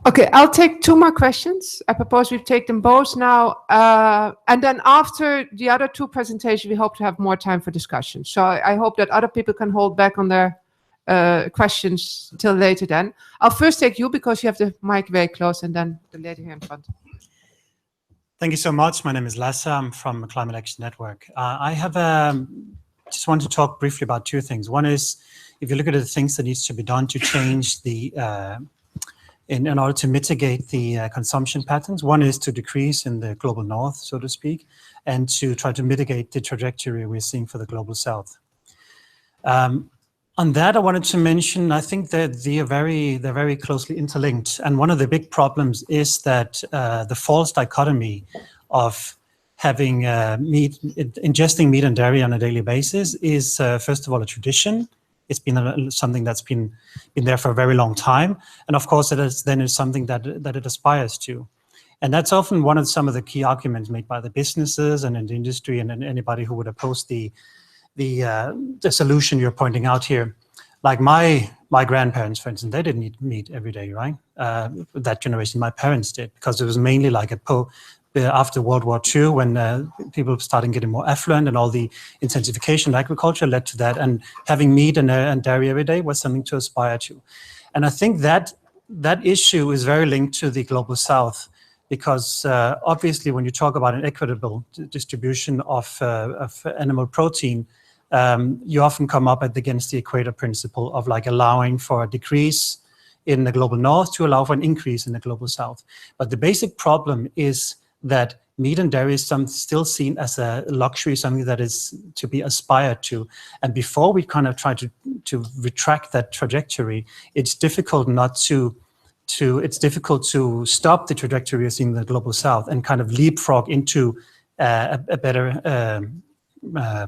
Okay, I'll take 2 more questions. I propose we take them both now. And then after the other 2 presentations, we hope to have more time for discussion. So I hope that other people can hold back on their questions till later then. I'll first take you because you have the mic very close, and then the lady here in front.
Thank you so much. My name is Lasse. I'm from Climate Action Network. I have just want to talk briefly about 2 things. One is, if you look at the things that needs to be done to change the in order to mitigate the consumption patterns. One is to decrease in the global north, so to speak, and to try to mitigate the trajectory we're seeing for the global south. On that, I wanted to mention, I think that they're very closely interlinked. And one of the big problems is that the false dichotomy of having ingesting meat and dairy on a daily basis is, first of all, a tradition. It's been something that's been there for a very long time, and of course, it is something that it aspires to. And that's often one of some of the key arguments made by the businesses and in the industry and anybody who would oppose the solution you're pointing out here. Like my grandparents, for instance, they didn't eat meat every day, right? That generation, my parents did, because it was mainly like after World War II, when people started getting more affluent and all the intensification of agriculture led to that. And having meat and dairy every day was something to aspire to. And I think that issue is very linked to the global south, because obviously when you talk about an equitable distribution of animal protein, you often come up against the equator principle of like allowing for a decrease in the global north to allow for an increase in the global south. But the basic problem is that meat and dairy is still seen as a luxury, something that is to be aspired to. And before we kind of try to retract that trajectory, it's difficult it's difficult to stop the trajectory we're seeing in the global south and kind of leapfrog into a better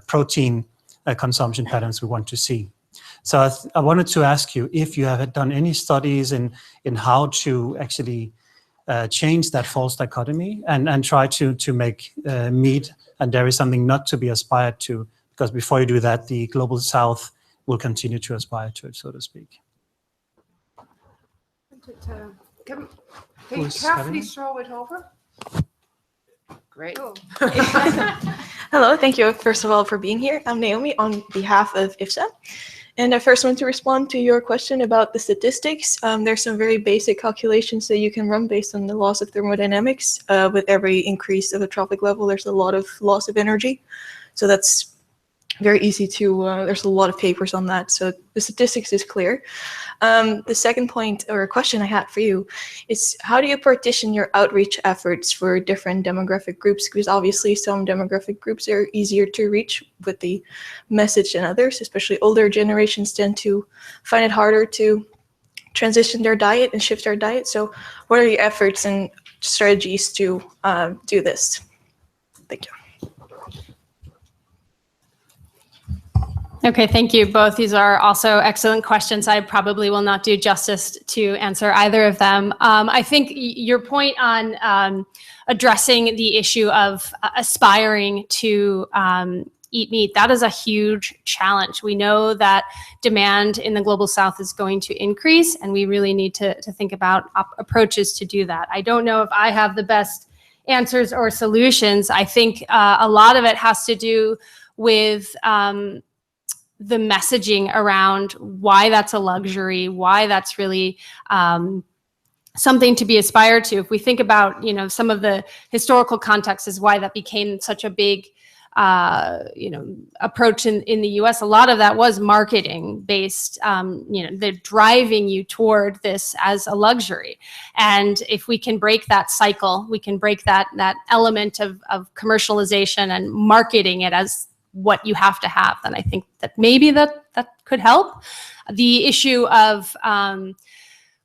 protein consumption patterns we want to see. So I wanted to ask you if you have done any studies in how to actually change that false dichotomy and try to make meat and dairy something not to be aspired to, because before you do that, the global south will continue to aspire to it, so to speak.
Can you carefully throw it over? Great.
Hello, thank you first of all for being here. I'm Naomi on behalf of IFSA. And I first want to respond to your question about the statistics. There's some very basic calculations that you can run based on the laws of thermodynamics. With every increase of a trophic level, there's a lot of loss of energy. So that's very easy to, there's a lot of papers on that. So the statistics is clear. The second point or question I had for you is, how do you partition your outreach efforts for different demographic groups? Because obviously some demographic groups are easier to reach with the message than others, especially older generations tend to find it harder to transition their diet and shift their diet. So what are your efforts and strategies to do this? Thank you.
Okay, thank you both. These are also excellent questions. I probably will not do justice to answer either of them. I think your point on addressing the issue of aspiring to eat meat, that is a huge challenge. We know that demand in the global south is going to increase, and we really need to think about approaches to do that. I don't know if I have the best answers or solutions. I think a lot of it has to do with the messaging around why that's a luxury, why that's really something to be aspired to. If we think about, some of the historical context is why that became such a big, approach in the US. A lot of that was marketing based, they're driving you toward this as a luxury. And if we can break that cycle, we can break that element of commercialization and marketing it as what you have to have, then I think that maybe that could help. The issue of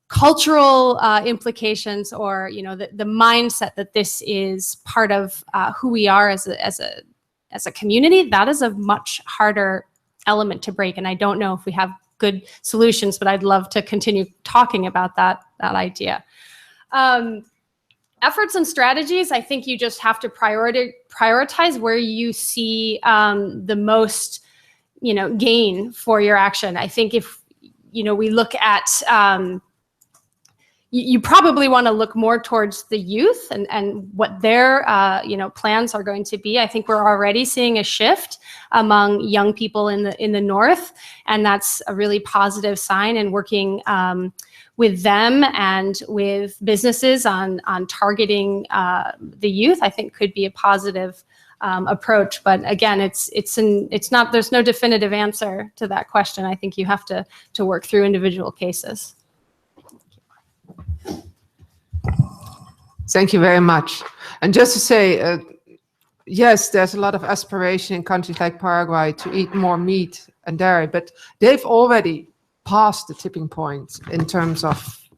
cultural implications, or the mindset that this is part of who we are as a community, that is a much harder element to break. And I don't know if we have good solutions, but I'd love to continue talking about that idea. Efforts and strategies, I think you just have to prioritize where you see the most, gain for your action. I think if, we look at, you probably want to look more towards the youth and what their, plans are going to be. I think we're already seeing a shift among young people in the north, and that's a really positive sign, and working with them and with businesses on targeting the youth, I think could be a positive approach. But again, it's not, there's no definitive answer to that question. I think you have to work through individual cases.
Thank you very much. And just to say, yes, there's a lot of aspiration in countries like Paraguay to eat more meat and dairy, but they've already past the tipping point in terms of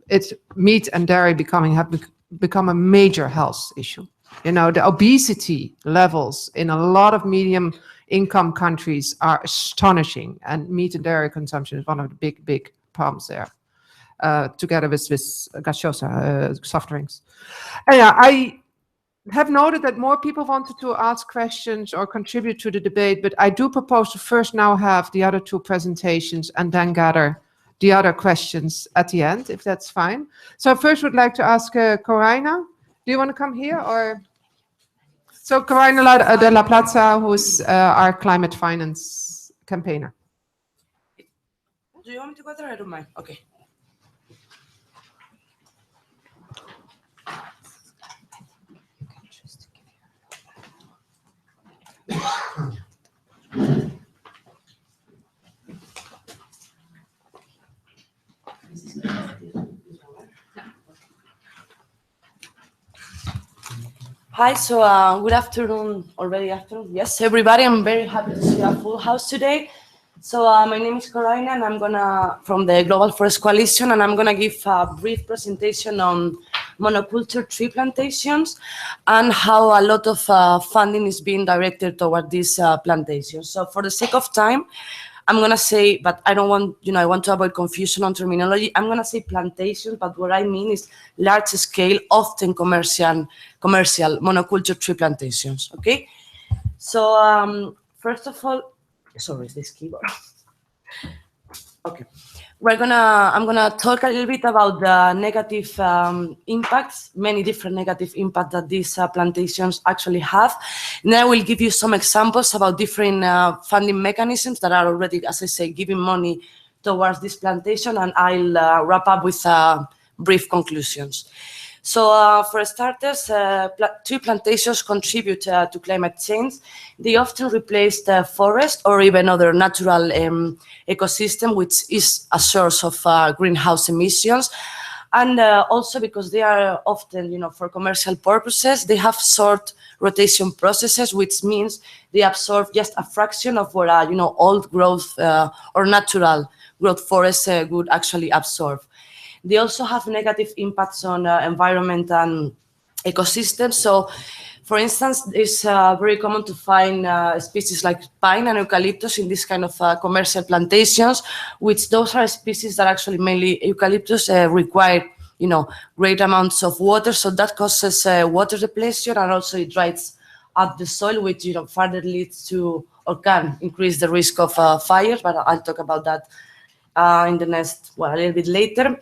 meat and dairy have become a major health issue. The obesity levels in a lot of medium income countries are astonishing, and meat and dairy consumption is one of the big problems there. together with gaseosa, soft drinks. Yeah, I have noted that more people wanted to ask questions or contribute to the debate, but I do propose to first now have the other two presentations and then gather the other questions at the end, if that's fine. So I first would like to ask Coraina. Do you want to come here or? So Coraina de la Plaza, who's our climate finance campaigner.
Do you want me to go there? I don't mind. Okay. Hi, so good afternoon, already afternoon. Yes, everybody, I'm very happy to see a full house today. So my name is Coraina and I'm from the Global Forest Coalition, and I'm gonna give a brief presentation on monoculture tree plantations and how a lot of funding is being directed toward these plantations. So for the sake of time, I'm gonna say, but I don't want, I want to avoid confusion on terminology. I'm gonna say plantations, but what I mean is large scale, often commercial monoculture tree plantations, okay? So first of all, sorry, is this keyboard? Okay. I'm gonna talk a little bit about the negative impacts, many different negative impacts that these plantations actually have. And then I will give you some examples about different funding mechanisms that are already, as I say, giving money towards this plantation, and I'll wrap up with brief conclusions. So for starters, tree plantations contribute to climate change. They often replace the forest or even other natural ecosystem, which is a source of greenhouse emissions. And also because they are often, for commercial purposes, they have short rotation processes, which means they absorb just a fraction of what, old growth or natural growth forests would actually absorb. They also have negative impacts on environment and ecosystems. So, for instance, it's very common to find species like pine and eucalyptus in this kind of commercial plantations, which those are species that actually mainly eucalyptus require, great amounts of water. So that causes water depletion, and also it dries up the soil, which further leads to or can increase the risk of fires. But I'll talk about that in the next, a little bit later.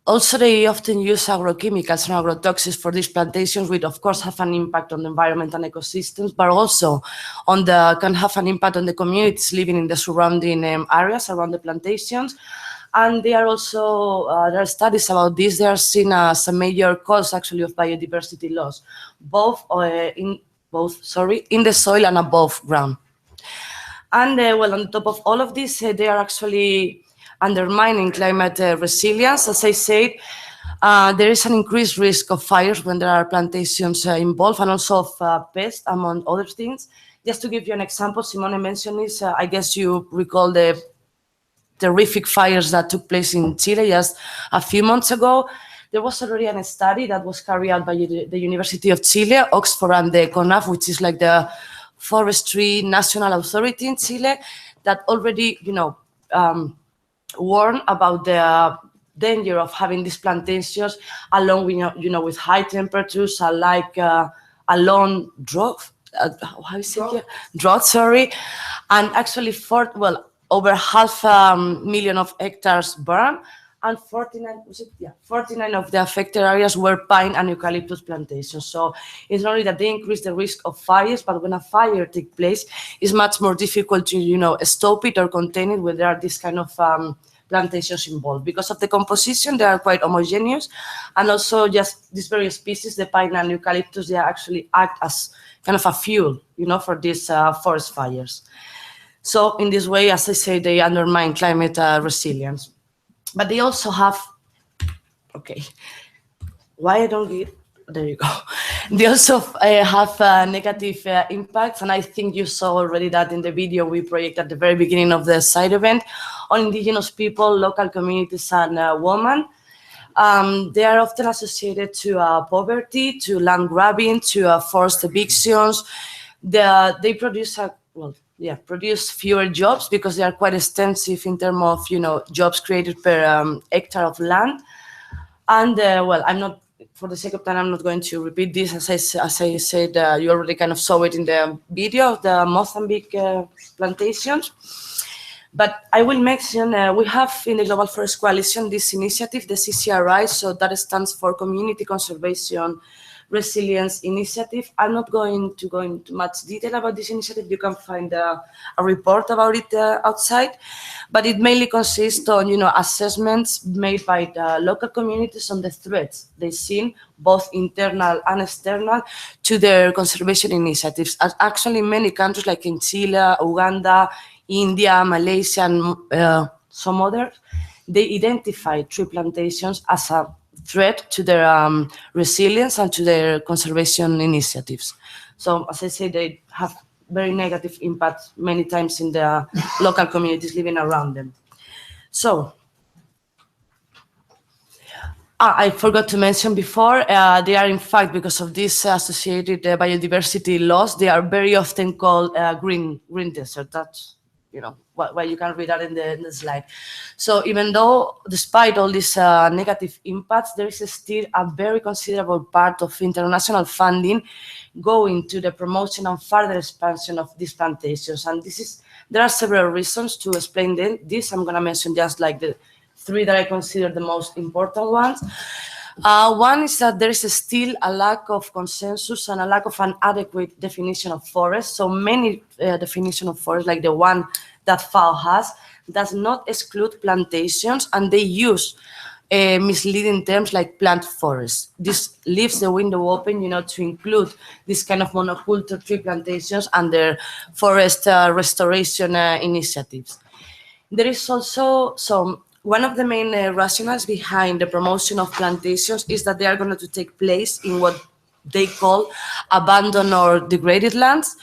Also, they often use agrochemicals and agrotoxins for these plantations, which of course have an impact on the environment and ecosystems, but also can have an impact on the communities living in the surrounding areas around the plantations. And they are also, there are studies about this, they are seen as a major cause actually of biodiversity loss, both in the soil and above ground. And on top of all of this, they are actually undermining climate resilience. As I said, there is an increased risk of fires when there are plantations involved, and also of pests, among other things. Just to give you an example, Simone mentioned this, I guess you recall the terrific fires that took place in Chile just a few months ago. There was already a study that was carried out by the University of Chile, Oxford, and the CONAF, which is like the Forestry National Authority in Chile, that already, warn about the danger of having these plantations along with, with high temperatures, like a long drought, drought, and actually over 500,000 of hectares burned, and 49 of the affected areas were pine and eucalyptus plantations. So it's not only that they increase the risk of fires, but when a fire takes place, it's much more difficult to, stop it or contain it when there are these kind of plantations involved. Because of the composition, they are quite homogeneous, and also just these various species, the pine and eucalyptus, they actually act as kind of a fuel, for these forest fires. So in this way, as I say, they undermine climate resilience. But they also have, why I don't get, there you go. They also have negative impacts, and I think you saw already that in the video we projected at the very beginning of the side event, on indigenous people, local communities, and women. They are often associated to poverty, to land grabbing, to forced evictions. They produce produce fewer jobs because they are quite extensive in terms of jobs created per hectare of land. And well, I'm not, for the sake of time, I'm not going to repeat this. As I said, you already kind of saw it in the video of the Mozambique plantations. But I will mention, we have in the Global Forest Coalition this initiative, the CCRI, so that stands for Community Conservation Resilience Initiative. I'm not going to go into much detail about this initiative. You can find a report about it outside, but it mainly consists on assessments made by the local communities on the threats they've seen, both internal and external, to their conservation initiatives. Actually, many countries like in Chile, Uganda, India, Malaysia, and some others, they identify tree plantations as a threat to their resilience and to their conservation initiatives. So, as I said, they have very negative impacts many times in the local communities living around them. So, I forgot to mention before, they are in fact, because of this associated biodiversity loss, they are very often called green desert. That's what you can read that in the slide. So even though, despite all these negative impacts, there is still a very considerable part of international funding going to the promotion and further expansion of these plantations. And there are several reasons to explain this. I'm going to mention just like the three that I consider the most important ones. One is that there is still a lack of consensus and a lack of an adequate definition of forest. So many definitions of forest, like the one that FAO has, does not exclude plantations, and they use misleading terms like plant forest. This leaves the window open, to include this kind of monoculture tree plantations under forest restoration initiatives. There is also one of the main rationales behind the promotion of plantations is that they are going to take place in what they call abandoned or degraded lands,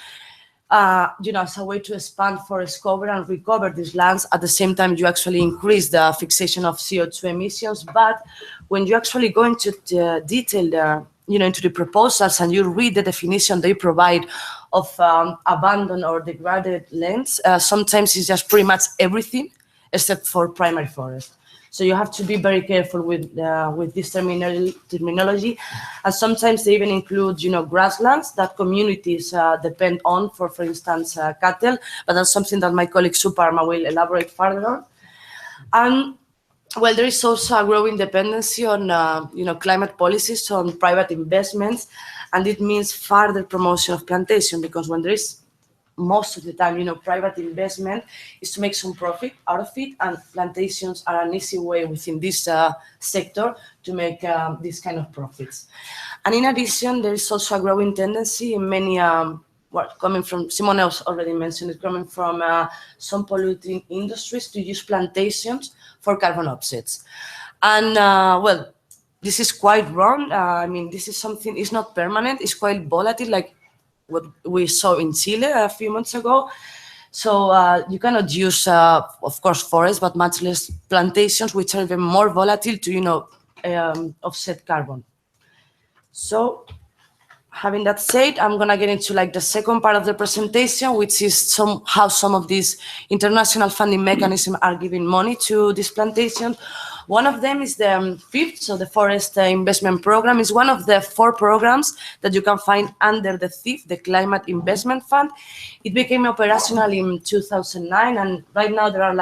as a way to expand forest cover and recover these lands. At the same time, you actually increase the fixation of CO2 emissions. But when you actually go into the detail, into the proposals, and you read the definition they provide of abandoned or degraded lands, sometimes it's just pretty much everything except for primary forest. So you have to be very careful with this terminology. And sometimes they even include, grasslands that communities depend on for instance, cattle. But that's something that my colleague Souparna will elaborate further on. And well, there is also a growing dependency on, climate policies, on private investments, and it means further promotion of plantation, because when there is most of the time, private investment is to make some profit out of it, and plantations are an easy way within this sector to make these kind of profits. And in addition, there is also a growing tendency in many, coming from, Simone already mentioned it, coming from some polluting industries to use plantations for carbon offsets. And well, this is quite wrong. I mean, this is something, it's not permanent, it's quite volatile, like what we saw in Chile a few months ago. So you cannot use, of course, forests, but much less plantations, which are even more volatile to, offset carbon. So having that said, I'm gonna get into like the second part of the presentation, which is how some of these international funding mechanisms are giving money to these plantations. One of them is the FIP, so the Forest Investment Program, is one of the 4 programs that you can find under the CIF, the Climate Investment Fund. It became operational in 2009, and right now there are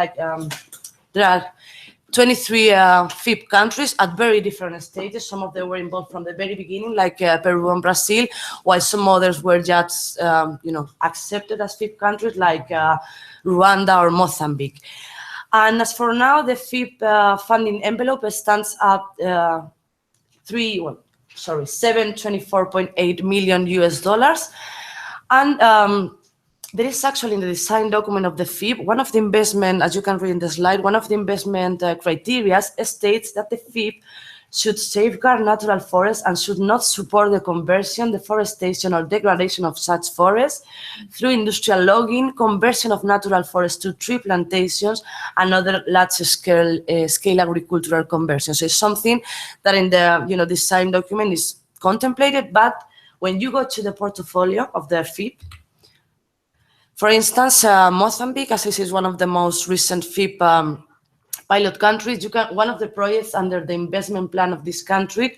23 FIP countries at very different stages. Some of them were involved from the very beginning, like Peru and Brazil, while some others were just, accepted as FIP countries, like Rwanda or Mozambique. And as for now, the FIP funding envelope stands at $724.8 million US. And there is actually in the design document of the FIP, one of the investment, as you can read in the slide, one of the investment criteria states that the FIP should safeguard natural forests and should not support the conversion, deforestation, or degradation of such forests through industrial logging, conversion of natural forests to tree plantations, and other large-scale agricultural conversions. So it's something that in the design document is contemplated, but when you go to the portfolio of the FIP, For instance, Mozambique, as I said, is one of the most recent FIP pilot countries. One of the projects under the investment plan of this country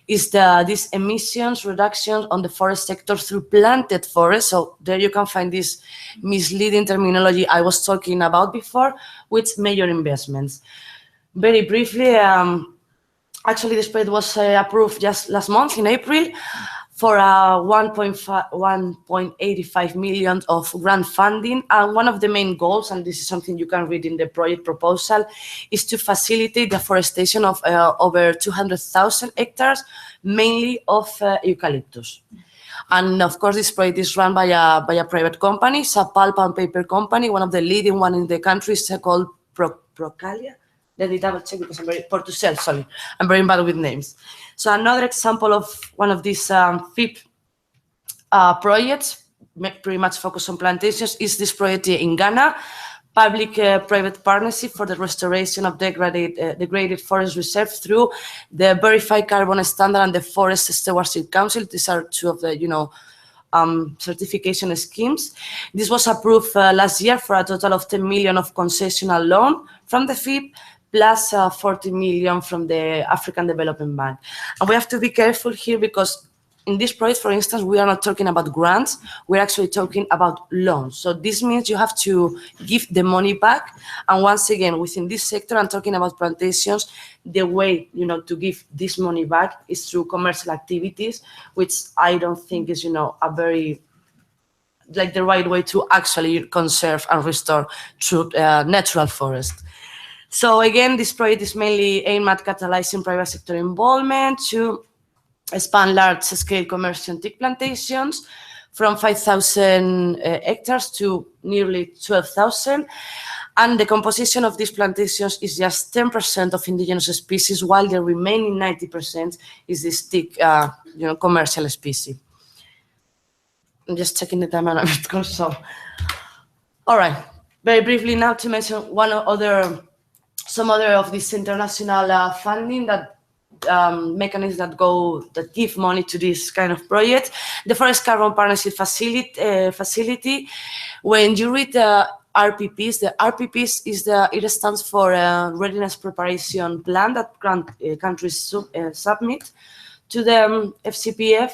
is this emissions reduction on the forest sector through planted forest. So there you can find this misleading terminology I was talking about before with major investments. Very briefly, actually this project was approved just last month in April for 1.85 million of grant funding. And one of the main goals, and this is something you can read in the project proposal, is to facilitate the forestation of over 200,000 hectares, mainly of eucalyptus. And of course, this project is run by a private company. It's a pulp and paper company, one of the leading one in the country, is called Procalia. Let me double check because I'm very Portucel, sorry. I'm very bad with names. So another example of one of these FIP projects, pretty much focused on plantations, is this project in Ghana, public-private partnership for the restoration of degraded forest reserve through the Verified Carbon Standard and the Forest Stewardship Council. These are two of the, certification schemes. This was approved last year for a total of 10 million of concessional loan from the FIP, plus 40 million from the African Development Bank. And we have to be careful here because in this project, for instance, we are not talking about grants, we're actually talking about loans. So this means you have to give the money back. And once again, within this sector, I'm talking about plantations, the way, to give this money back is through commercial activities, which I don't think is, a very, the right way to actually conserve and restore true natural forest. So again, this project is mainly aimed at catalyzing private sector involvement to expand large-scale commercial teak plantations from 5,000 hectares to nearly 12,000. And the composition of these plantations is just 10% of indigenous species, while the remaining 90% is this teak, commercial species. I'm just checking the time and a bit so. All right, very briefly now to mention some other of this international funding that mechanisms that give money to this kind of project. The Forest Carbon Partnership Facility. When you read the RPPs, the RPPs it stands for Readiness Preparation Plan that countries submit to the FCPS.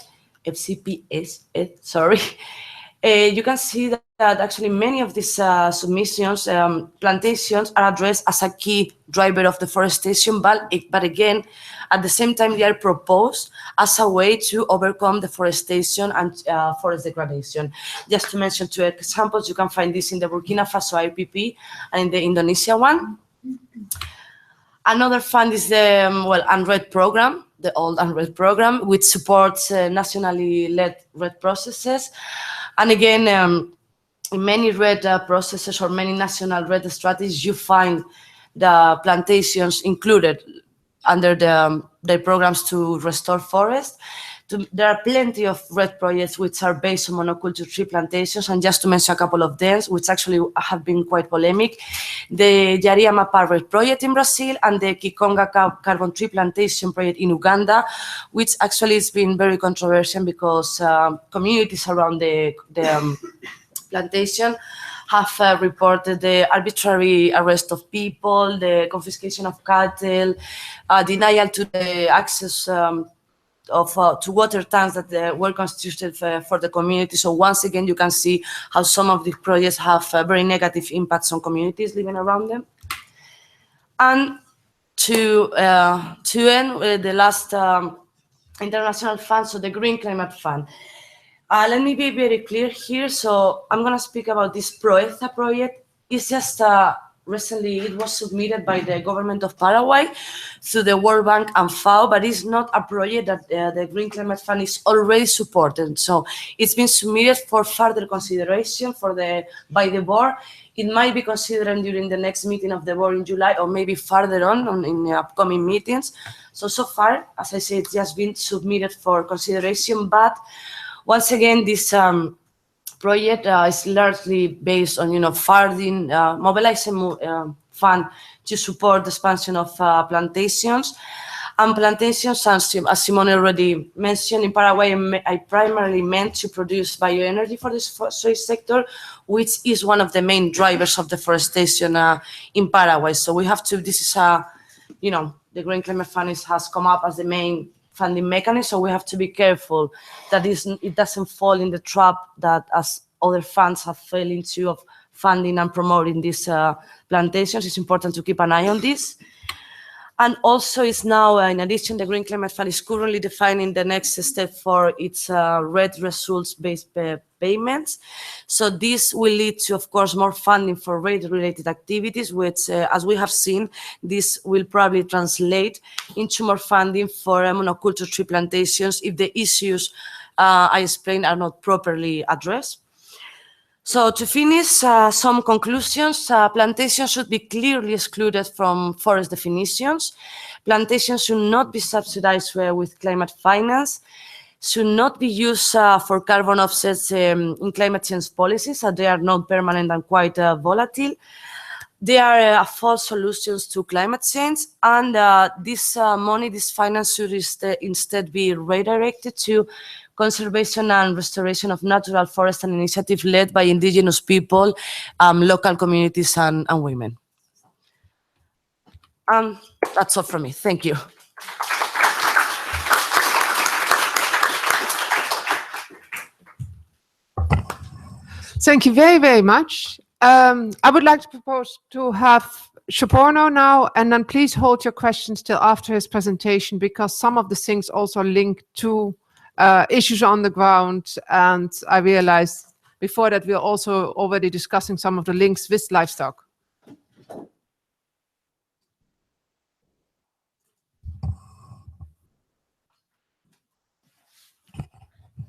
You can see that actually many of these submissions, plantations are addressed as a key driver of deforestation, but again, at the same time, they are proposed as a way to overcome deforestation and forest degradation. Just to mention two examples, you can find this in the Burkina Faso IPP and in the Indonesia one. Another fund is the UNRED program, the old UNRED program, which supports nationally led RED processes. And again, in many RED processes or many national RED strategies, you find the plantations included under the programs to restore forest. There are plenty of RED projects which are based on monoculture tree plantations, and just to mention a couple of them, which actually have been quite polemic, the Jariamapá RED project in Brazil and the Kikonga carbon tree plantation project in Uganda, which actually has been very controversial because communities around the plantation have reported the arbitrary arrest of people, the confiscation of cattle, denial to the access to water tanks that were constituted for the community. So once again, you can see how some of the projects have very negative impacts on communities living around them. And to end with the last international fund, so the Green Climate Fund. Let me be very clear here. So I'm going to speak about this Proeza project. It's just recently, it was submitted by the government of Paraguay to the World Bank and FAO, but it's not a project that the Green Climate Fund is already supported. So it's been submitted for further consideration by the board. It might be considered during the next meeting of the board in July, or maybe further on in the upcoming meetings. So far, as I said, it's just been submitted for consideration, but once again, this project is largely based on, funding, mobilizing fund to support the expansion of plantations. And plantations, as Simone already mentioned, in Paraguay are primarily meant to produce bioenergy for the forestry sector, which is one of the main drivers of deforestation in Paraguay. So we have to, this is the Green Climate Fund has come up as the main funding mechanism, so we have to be careful that it doesn't fall in the trap that as other funds have failed into of funding and promoting these plantations. It's important to keep an eye on this. And also it's now, in addition, the Green Climate Fund is currently defining the next step for its RED results-based payments. So this will lead to, of course, more funding for RED-related activities, which, as we have seen, this will probably translate into more funding for monoculture tree plantations if the issues I explained are not properly addressed. So to finish, some conclusions. Plantations should be clearly excluded from forest definitions. Plantations should not be subsidized with climate finance, should not be used for carbon offsets in climate change policies, as they are non-permanent and quite volatile. They are false solutions to climate change, and this money, this finance should instead be redirected to conservation and restoration of natural forests, an initiative led by indigenous people, local communities, and women. That's all from me. Thank you.
Thank you very, very much. I would like to propose to have Souparna now, and then please hold your questions till after his presentation, because some of the things also link to issues on the ground. And I realized before that we are also already discussing some of the links with livestock.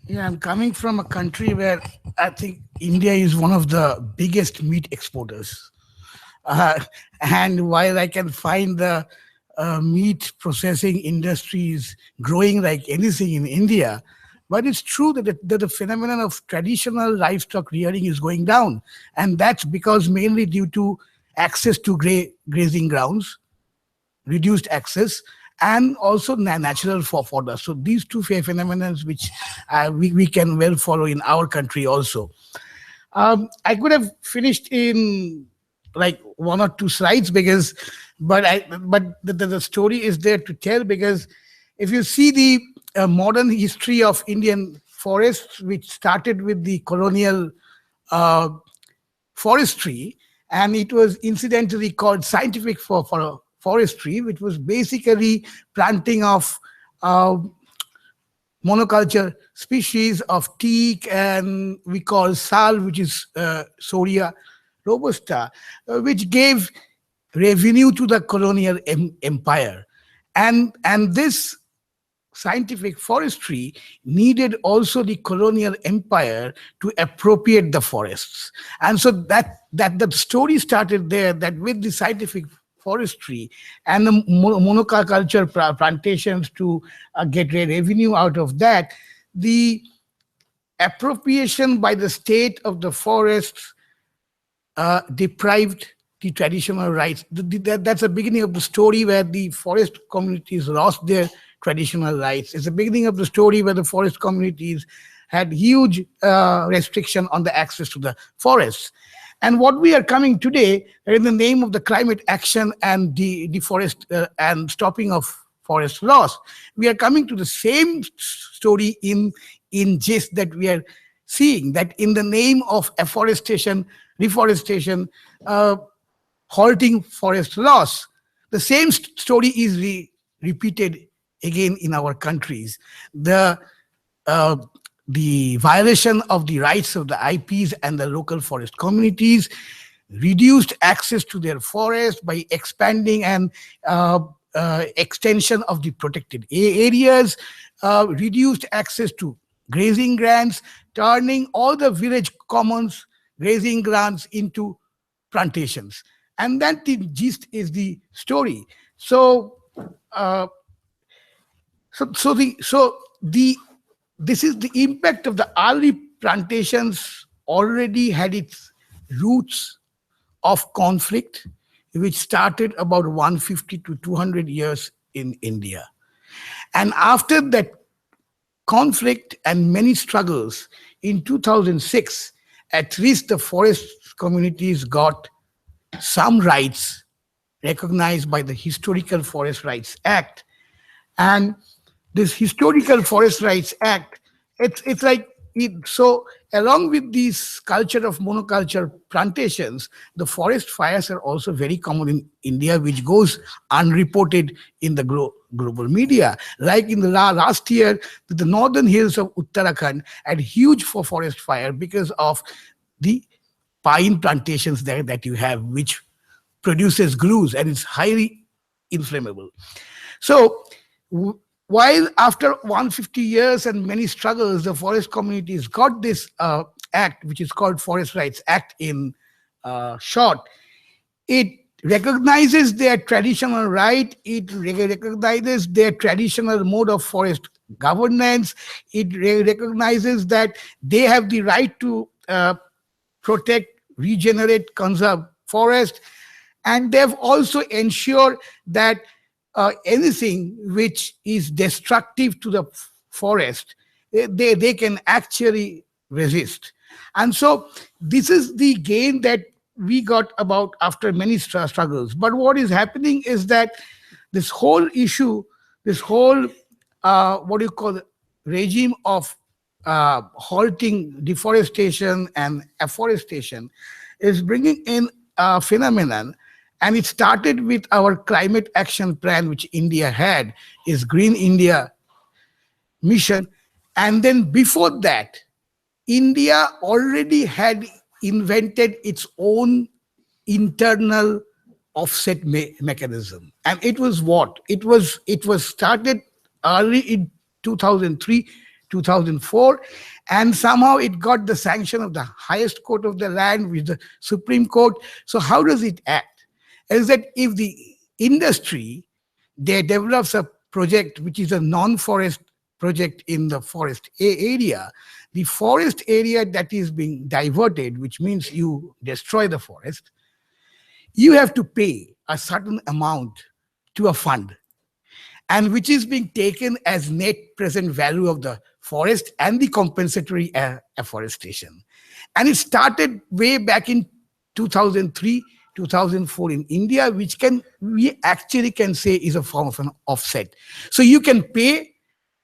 Yeah, I'm coming from a country where I think India is one of the biggest meat exporters. And while I can find the meat processing industries growing like anything in India, but it's true that the phenomenon of traditional livestock rearing is going down. And that's because mainly due to access to grazing grounds, reduced access, and also natural fodder. So these two phenomena which we can well follow in our country also. I could have finished in like 1 or 2 slides but the story is there to tell, because if you see the modern history of Indian forests, which started with the colonial forestry, and it was incidentally called scientific forestry, which was basically planting of monoculture species of teak, and we call sal, which is Soria robusta, which gave revenue to the colonial empire. And this scientific forestry needed also the colonial empire to appropriate the forests. And so that the story started there, that with the scientific forestry and the monoculture plantations to get revenue out of that, the appropriation by the state of the forests deprived the traditional rights. That's the beginning of the story where the forest communities lost their traditional rights. It's the beginning of the story where the forest communities had huge restriction on the access to the forests. And what we are coming today, in the name of the climate action and and stopping of forest loss, we are coming to the same story in gist that we are seeing, that in the name of afforestation, reforestation, halting forest loss, the same story is repeated again in our countries. The violation of the rights of the IPs and the local forest communities, reduced access to their forest by expanding and extension of the protected areas, reduced access to grazing grants, turning all the village commons, grazing grants into plantations. And that the gist is the story. This is the impact of the early plantations already had its roots of conflict, which started about 150 to 200 years in India. And after that conflict and many struggles, in 2006, at least the forest communities got some rights recognized by the Historical Forest Rights Act. And this Historical Forest Rights Act, it's like, so along with this culture of monoculture plantations, the forest fires are also very common in India, which goes unreported in the global media. Like in the last year, the northern hills of Uttarakhand had huge forest fire because of the pine plantations there that you have, which produces glues and is highly inflammable. So while after 150 years and many struggles, the forest communities got this act, which is called Forest Rights Act in short, it recognizes their traditional right, it recognizes their traditional mode of forest governance, it recognizes that they have the right to protect, regenerate, conserve forest, and they've also ensured that anything which is destructive to the forest, they can actually resist. And so this is the gain that we got about after many struggles. But what is happening is that this whole issue, this whole what do you call it, regime of halting deforestation and afforestation is bringing in a phenomenon. And it started with our climate action plan, which India had, is Green India mission. And then before that, India already had invented its own internal offset mechanism. And it was what? It was started early in 2003, 2004, and somehow it got the sanction of the highest court of the land, with the Supreme Court. So how does it act? Is that if the industry, they develops a project which is a non-forest project in the forest area, the forest area that is being diverted, which means you destroy the forest, you have to pay a certain amount to a fund, and which is being taken as net present value of the forest and the compensatory afforestation. And it started way back in 2003, 2004 in India, which we actually can say is a form of an offset. So you can pay,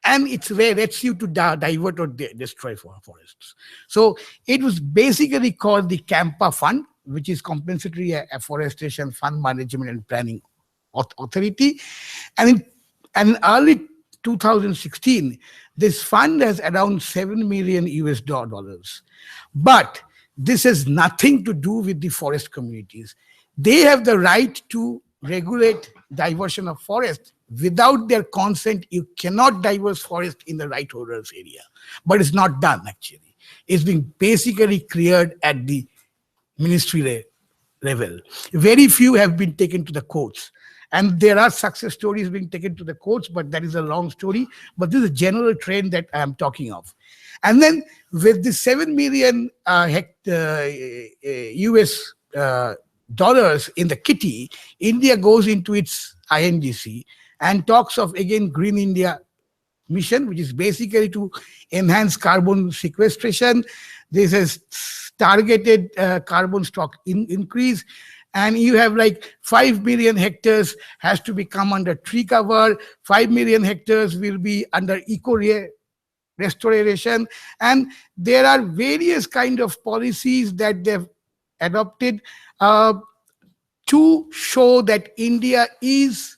and it's where it lets you to divert or destroy forests. So it was basically called the CAMPA Fund, which is Compensatory Afforestation Fund Management and Planning Authority. And in early 2016, this fund has around $7 million US dollars. But this has nothing to do with the forest communities. They have the right to regulate diversion of forest. Without their consent, you cannot diverse forest in the right holders area. But it's not done, actually. It's been basically cleared at the ministry level. Very few have been taken to the courts. And there are success stories being taken to the courts, but that is a long story. But this is a general trend that I am talking of. And then with the $7 million US dollars in the kitty, India goes into its INGC and talks of, again, Green India mission, which is basically to enhance carbon sequestration. This is targeted carbon stock increase. And you have like 5 million hectares has to become under tree cover. 5 million hectares will be under eco restoration. And there are various kind of policies that they've adopted to show that India is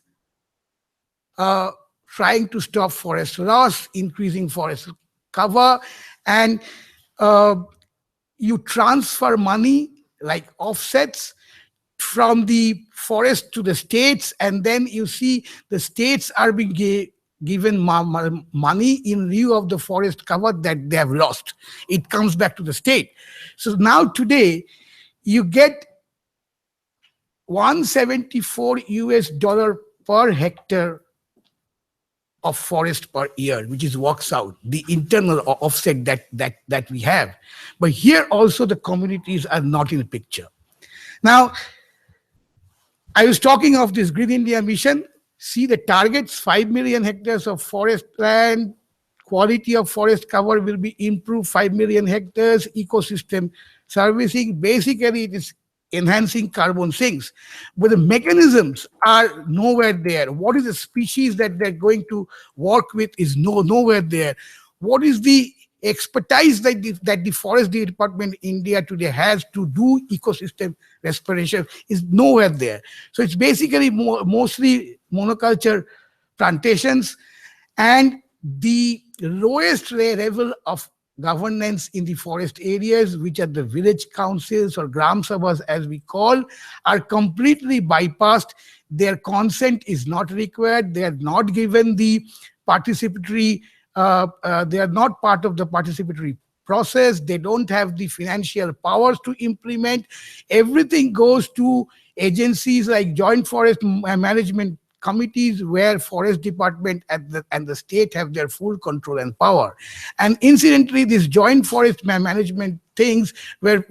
trying to stop forest loss, increasing forest cover, and you transfer money like offsets from the forest to the states, and then you see the states are being given money in lieu of the forest cover that they have lost. It comes back to the state. So now today you get $174 US per hectare of forest per year, which is works out the internal offset that we have. But here also the communities are not in the picture. Now, I was talking of this Green India mission. see the targets: 5 million hectares of forest land, quality of forest cover will be improved, 5 million hectares, ecosystem servicing. Basically, it is enhancing carbon sinks. But the mechanisms are nowhere there. What is the species that they're going to work with is nowhere there. What is the expertise that the Forest Department India today has to do ecosystem restoration is nowhere there. So it's basically mostly monoculture plantations, and the lowest level of governance in the forest areas, which are the village councils or gram sabhas as we call, are completely bypassed. Their consent is not required. They are not given the participatory, they are not part of the participatory process. They don't have the financial powers to implement. Everything goes to agencies like joint forest management committees, where forest department and the state have their full control and power. And incidentally, these joint forest management things were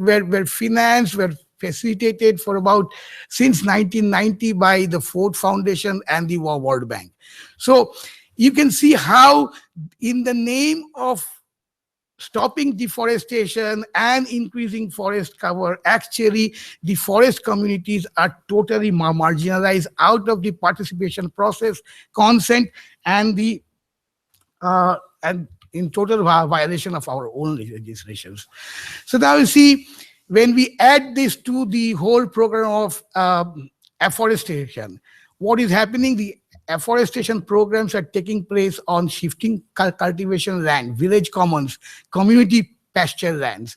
financed, were facilitated for about since 1990 by the Ford Foundation and the World Bank. So you can see how, in the name of stopping deforestation and increasing forest cover, actually the forest communities are totally marginalized out of the participation process, consent, and the and in total violation of our own legislations. So now you see, when we add this to the whole program of afforestation, what is happening? The afforestation programs are taking place on shifting cultivation land, village commons, community pasture lands.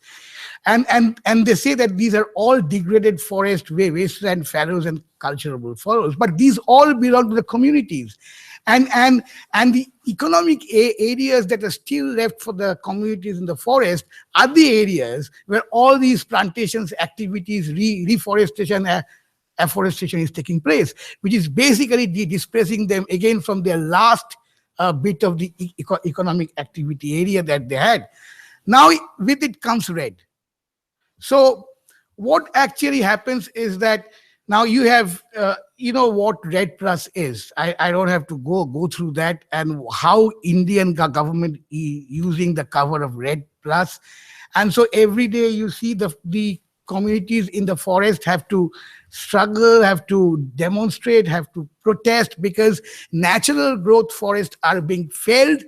And they say that these are all degraded forest, wasteland fallows and cultivable fallows, but these all belong to the communities. And the economic areas that are still left for the communities in the forest are the areas where all these plantations activities, reforestation, afforestation is taking place, which is basically displacing them again from their last bit of the economic activity area that they had. Now with it comes red. So what actually happens is that now you have, you know what Red Plus is. I don't have to go through that, and how Indian government using the cover of Red Plus. And so every day you see the communities in the forest have to struggle, have to demonstrate, have to protest, because natural growth forests are being failed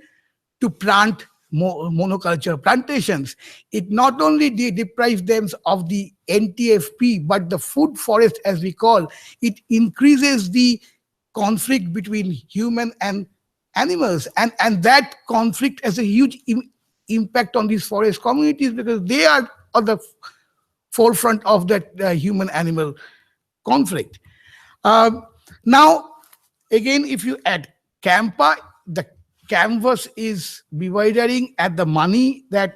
to plant monoculture plantations. It not only deprives them of the NTFP, but the food forest, as we call it, increases the conflict between human and animals, and that conflict has a huge impact on these forest communities, because they are on the forefront of that human-animal conflict. Now, again, if you add CAMPA, the canvas is bewildering at the money that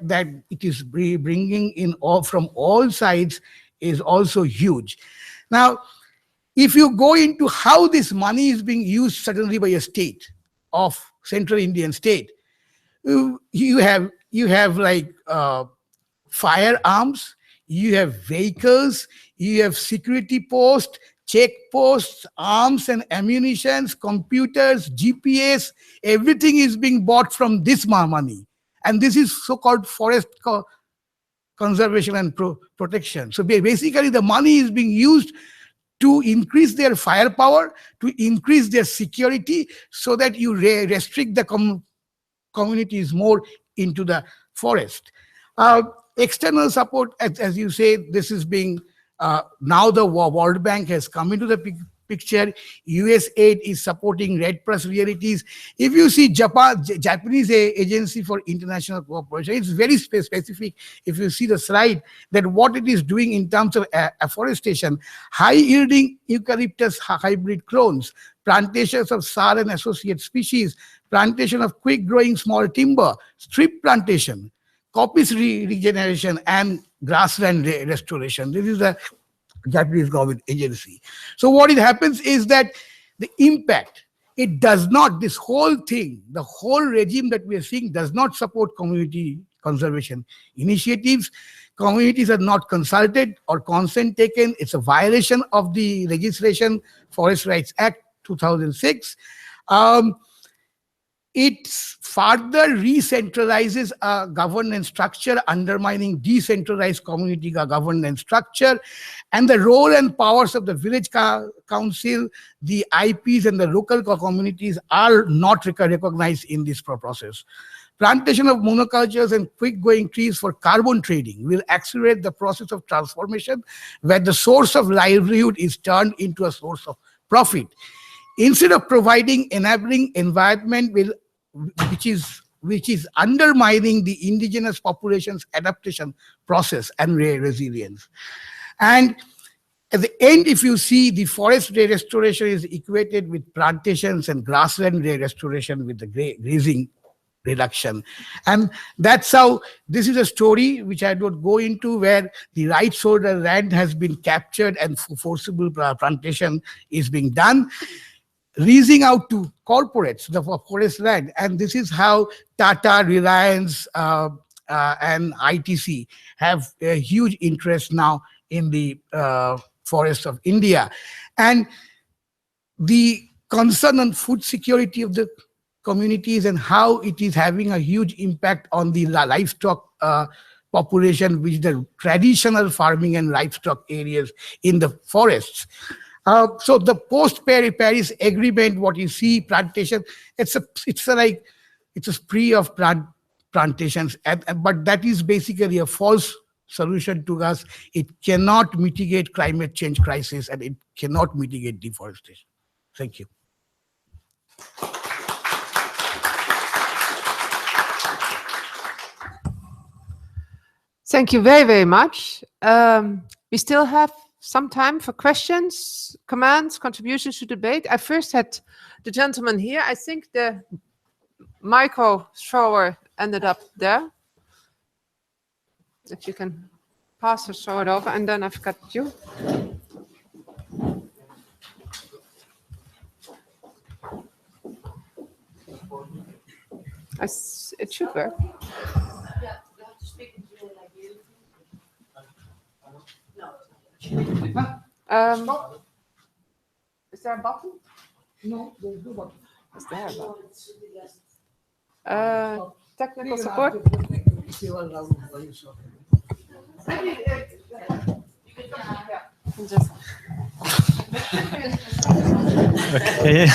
it is bringing in from all sides is also huge. Now, if you go into how this money is being used suddenly by a state of Central Indian state, you have like firearms, you have vehicles, you have security posts, checkposts, arms and ammunitions, computers, GPS, everything is being bought from this money. And this is so-called forest conservation and protection. So basically the money is being used to increase their firepower, to increase their security, so that you restrict the communities more into the forest. External support, as you say, this is being now the World Bank has come into the picture. US aid is supporting Red Plus realities. If you see Japanese Agency for International Cooperation, it's very specific. If you see the slide, that what it is doing in terms of afforestation, high-yielding eucalyptus hybrid clones, plantations of SAR and associate species, plantation of quick-growing small timber, strip plantation, coppice regeneration, and grassland restoration. This is the Japanese government agency. So what it happens is that the impact, it does not, this whole thing, the whole regime that we are seeing does not support community conservation initiatives. Communities are not consulted or consent taken. It's a violation of the legislation, Forest Rights Act 2006. It further re-centralizes a governance structure, undermining decentralized community governance structure, and the role and powers of the village council, the IPs, and the local communities are not recognized in this process. Plantation of monocultures and quick-growing trees for carbon trading will accelerate the process of transformation, where the source of livelihood is turned into a source of profit. Instead of providing enabling environment which is undermining the indigenous population's adaptation process and resilience. And at the end, if you see, the forest restoration is equated with plantations and grassland restoration with the grazing reduction. And that's how, this is a story which I don't go into, where the rights holder land has been captured and forcible plantation is being done, leasing out to corporates the forest land. And this is how Tata, Reliance, and ITC have a huge interest now in the forests of India. And the concern on food security of the communities and how it is having a huge impact on the livestock population, which the traditional farming and livestock areas in the forests. So the post-Paris Agreement, what you see, plantation, it's a spree of plantations, but that is basically a false solution to us. It cannot mitigate climate change crisis, and it cannot mitigate deforestation. Thank you.
Thank you very, very much. We still have some time for questions, comments, contributions to debate. I first had the gentleman here. I think the micro thrower ended up there. If you can pass or throw it over, and then I've got you. It should work. Is there a button?
No, there's no button.
Is there a button? Technical support?
Okay.
I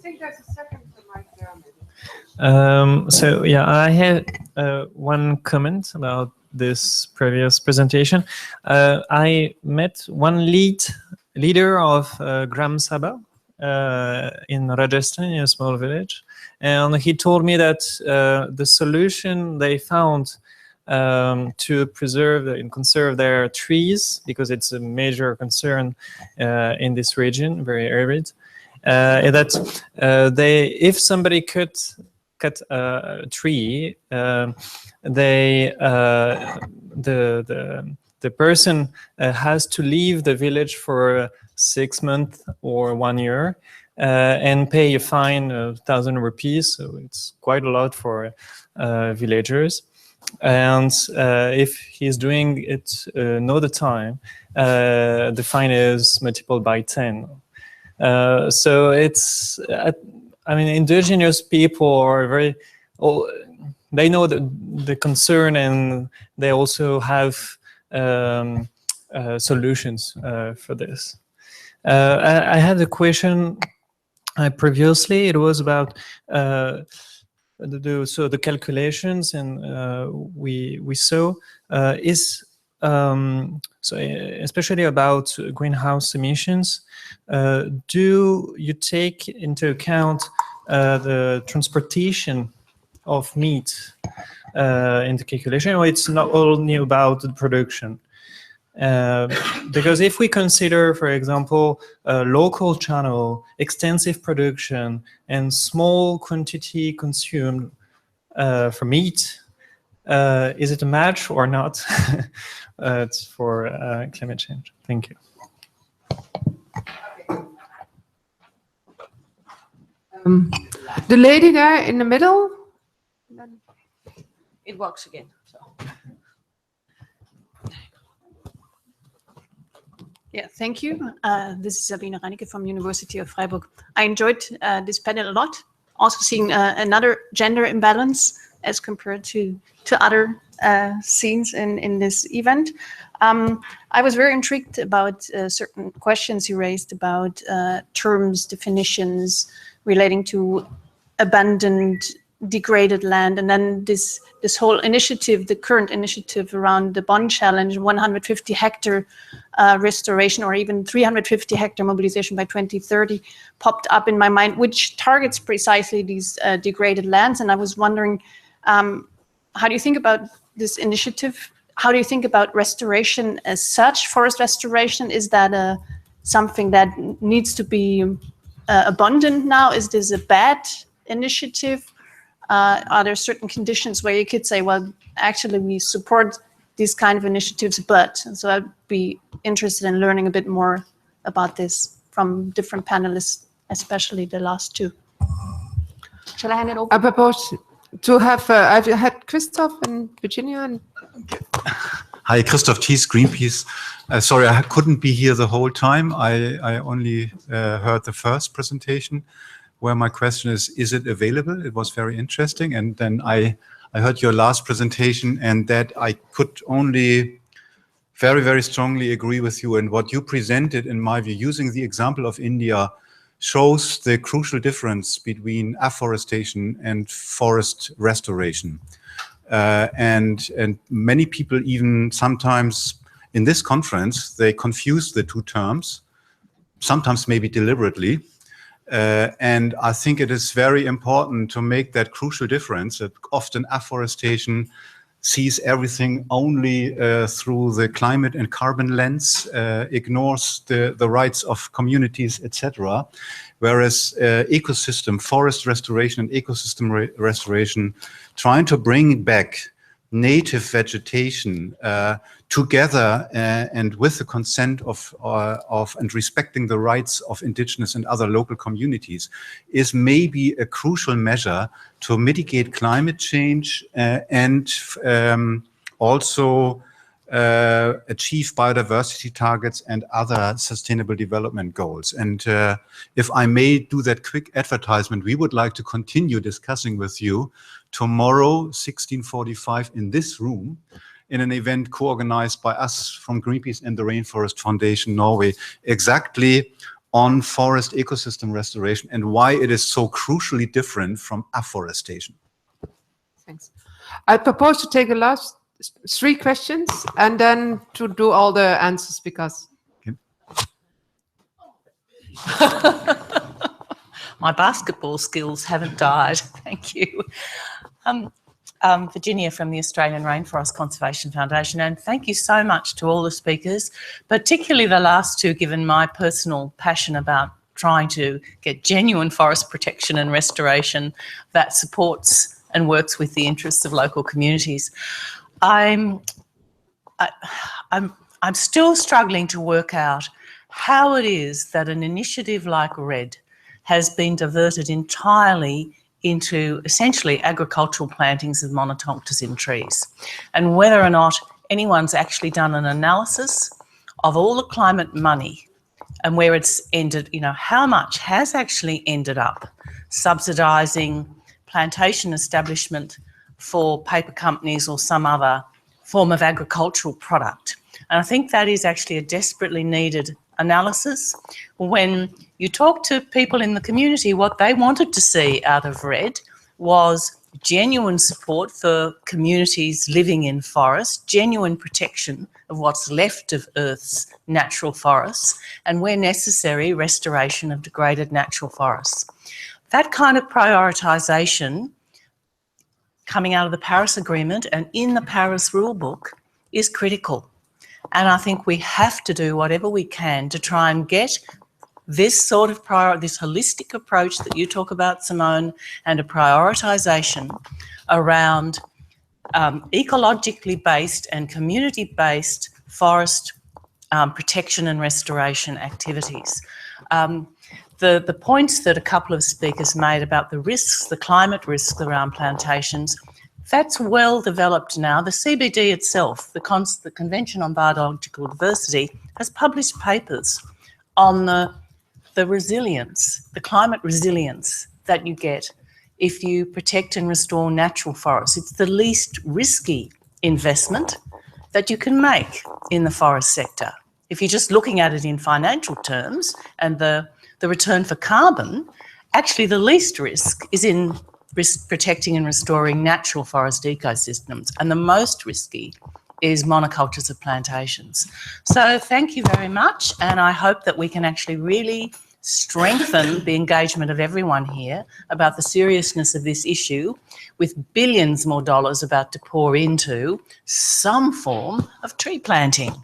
think there's a second mic there.
So yeah, I had one comment about this previous presentation. I met one leader of Gram Sabha in Rajasthan, in a small village, and he told me that the solution they found to preserve and conserve their trees, because it's a major concern in this region, very arid, that if somebody cut a tree, the person has to leave the village for 6 months or 1 year and pay a fine of 1,000 rupees. So it's quite a lot for villagers. And if he's doing it another time, the fine is multiplied by 10. So it's, I mean, indigenous people are very, they know the concern, and they also have solutions for this. I had a question previously. It was about the calculations, and we saw so especially about greenhouse emissions. Do you take into account the transportation of meat in the calculation, or it's not only about the production? Because if we consider, for example, a local channel, extensive production, and small quantity consumed for meat, is it a match or not for climate change? Thank you.
The lady there in the middle.
It works again. So.
Yeah, thank you. This is Sabine Reinecke from University of Freiburg. I enjoyed this panel a lot. Also seeing another gender imbalance as compared to other scenes in this event. I was very intrigued about certain questions you raised about terms, definitions relating to abandoned, degraded land, and then this whole initiative, the current initiative around the Bonn Challenge, 150 hectare restoration, or even 350 hectare mobilization by 2030, popped up in my mind, which targets precisely these degraded lands. And I was wondering, how do you think about this initiative? How do you think about restoration as such? Forest restoration, is that something that needs to be abundant now? Is this a bad initiative? Are there certain conditions where you could say, well, actually we support these kind of initiatives, but? So I'd be interested in learning a bit more about this from different panelists, especially the last two. Shall I hand it over?
I propose to have, I've had Christoph and Virginia. And
Hi, Christoph Thies, Greenpeace. Sorry, I couldn't be here the whole time. I only heard the first presentation, where my question is it available? It was very interesting. And then I heard your last presentation, and that I could only very, very strongly agree with you. And what you presented, in my view, using the example of India, shows the crucial difference between afforestation and forest restoration. And many people, even sometimes in this conference, they confuse the two terms, sometimes maybe deliberately. And I think it is very important to make that crucial difference, that often afforestation sees everything only through the climate and carbon lens, ignores the rights of communities, etc. Whereas forest restoration and ecosystem restoration, trying to bring back native vegetation together and with the consent of and respecting the rights of indigenous and other local communities, is maybe a crucial measure to mitigate climate change and also achieve biodiversity targets and other sustainable development goals. And if I may do that quick advertisement, we would like to continue discussing with you tomorrow, 16:45, in this room, in an event co-organized by us from Greenpeace and the Rainforest Foundation Norway, exactly on forest ecosystem restoration and why it is so crucially different from afforestation.
Thanks. I propose to take the last 3 questions and then to do all the answers, because...
Okay.
My basketball skills haven't died. Thank you. Virginia from the Australian Rainforest Conservation Foundation, and thank you so much to all the speakers, particularly the last two, given my personal passion about trying to get genuine forest protection and restoration that supports and works with the interests of local communities. I'm still struggling to work out how it is that an initiative like RED has been diverted entirely into essentially agricultural plantings of monocultures in trees, and whether or not anyone's actually done an analysis of all the climate money and where it's ended, you know, how much has actually ended up subsidising plantation establishment for paper companies or some other form of agricultural product. And I think that is actually a desperately needed analysis. When you talk to people in the community, what they wanted to see out of RED was genuine support for communities living in forest, genuine protection of what's left of Earth's natural forests, and where necessary, restoration of degraded natural forests. That kind of prioritisation coming out of the Paris Agreement and in the Paris Rulebook is critical. And I think we have to do whatever we can to try and get this sort of this holistic approach that you talk about, Simone, and a prioritisation around ecologically based and community-based forest protection and restoration activities. The points that a couple of speakers made about the risks, the climate risks around plantations, That's well developed now. The CBD itself, the Convention on Biological Diversity, has published papers on the resilience, the climate resilience that you get if you protect and restore natural forests. It's the least risky investment that you can make in the forest sector. If you're just looking at it in financial terms and the return for carbon, actually the least risk is in protecting and restoring natural forest ecosystems, and the most risky is monocultures of plantations. So thank you very much, and I hope that we can actually really strengthen the engagement of everyone here about the seriousness of this issue, with billions more dollars about to pour into some form of tree planting.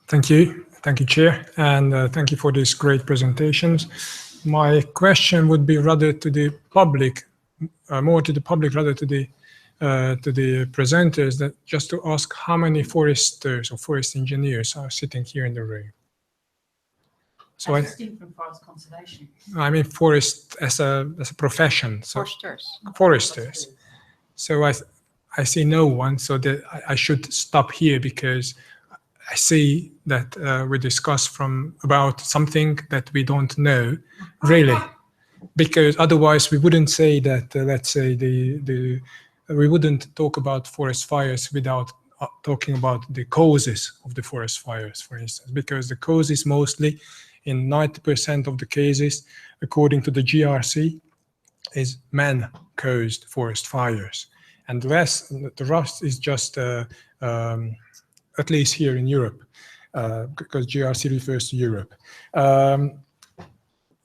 Thank you. Thank you, Chair, and thank you for these great presentations. My question would be rather to the public, more to the public rather to the presenters, that just to ask how many foresters or forest engineers are sitting here in the room. So
That's distinct from forest conservation.
I mean forest as a profession. So foresters. So I see no one, so that I should stop here, because I see that we discuss about something that we don't know really, because otherwise we wouldn't say that. Let's say we wouldn't talk about forest fires without talking about the causes of the forest fires, for instance, because the causes mostly, in 90% of the cases, according to the GRC, is man-caused forest fires, and the rest is just at least here in Europe, because GRC refers to Europe.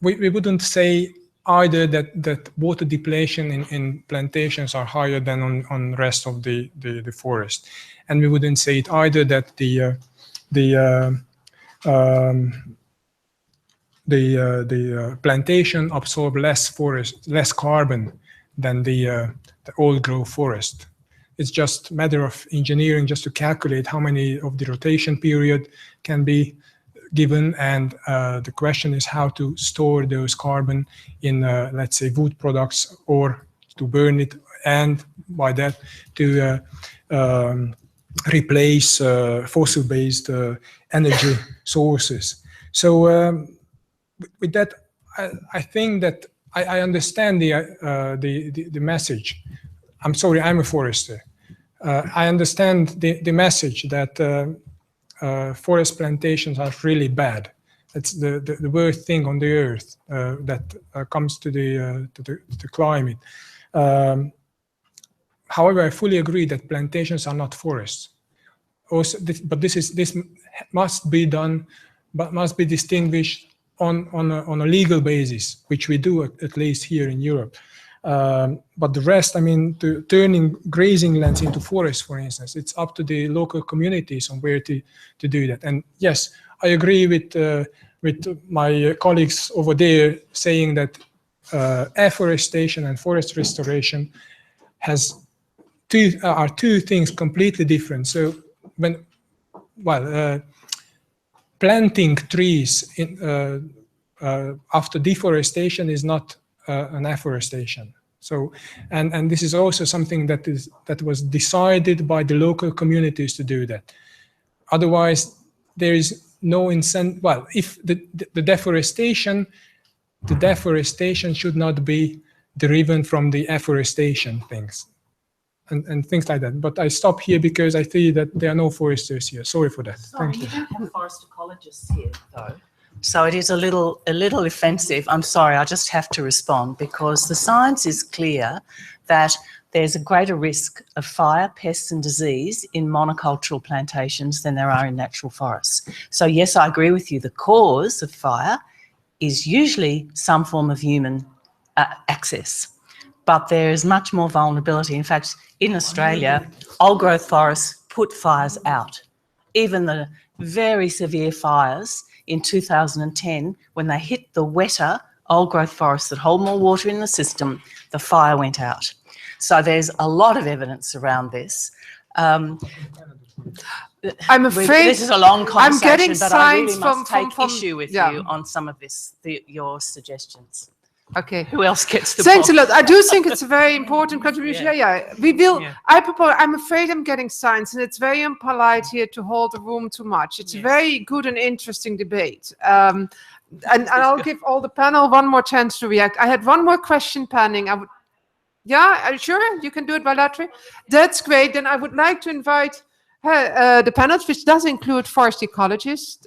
We wouldn't say either that water depletion in plantations are higher than on the rest of the forest, and we wouldn't say it either that the plantation absorb less carbon than the old growth forest. It's just a matter of engineering just to calculate how many of the rotation period can be given, and the question is how to store those carbon in, let's say, wood products, or to burn it, and by that to replace fossil-based energy sources. So with that, I think that I understand the message. I'm sorry, I'm a forester. I understand the message that forest plantations are really bad. It's the worst thing on the earth that comes to the climate. However, I fully agree that plantations are not forests. Also, but this must be done, but must be distinguished on a legal basis, which we do at least here in Europe. But the rest, I mean, turning grazing lands into forests, for instance, it's up to the local communities on where to do that. And yes, I agree with my colleagues over there saying that afforestation and forest restoration are two things completely different. So planting trees after deforestation is not an afforestation. So, and this is also something that was decided by the local communities to do that. Otherwise, there is no incentive. Well, if the deforestation should not be derived from the afforestation things and things like that. But I stop here because I see that there are no foresters here. Sorry for that.
Sorry,
Thank you.
You don't have forest ecologists here, though. So it is a little offensive. I'm sorry, I just have to respond, because the science is clear that there's a greater risk of fire, pests and disease in monocultural plantations than there are in natural forests. So yes, I agree with you. The cause of fire is usually some form of human access, but there is much more vulnerability. In fact, in Australia, old growth forests put fires out. Even the very severe fires in 2010, when they hit the wetter old growth forests that hold more water in the system, the fire went out. So there's a lot of evidence around this.
I'm afraid
this is a long conversation,
I'm getting
but I really
signs
must
from
take issue with you on some of your suggestions.
Okay.
Who else gets the
Thanks
ball?
a lot. I do think it's a very important contribution. Yeah. We will.
Yeah.
I propose. I'm afraid I'm getting signs, and it's very impolite here to hold the room too much. It's a very good and interesting debate. And I'll give all the panel one more chance to react. I had one more question pending. I would. Yeah, are you sure you can do it bilaterally? That's great. Then I would like to invite the panels, which does include forest ecologists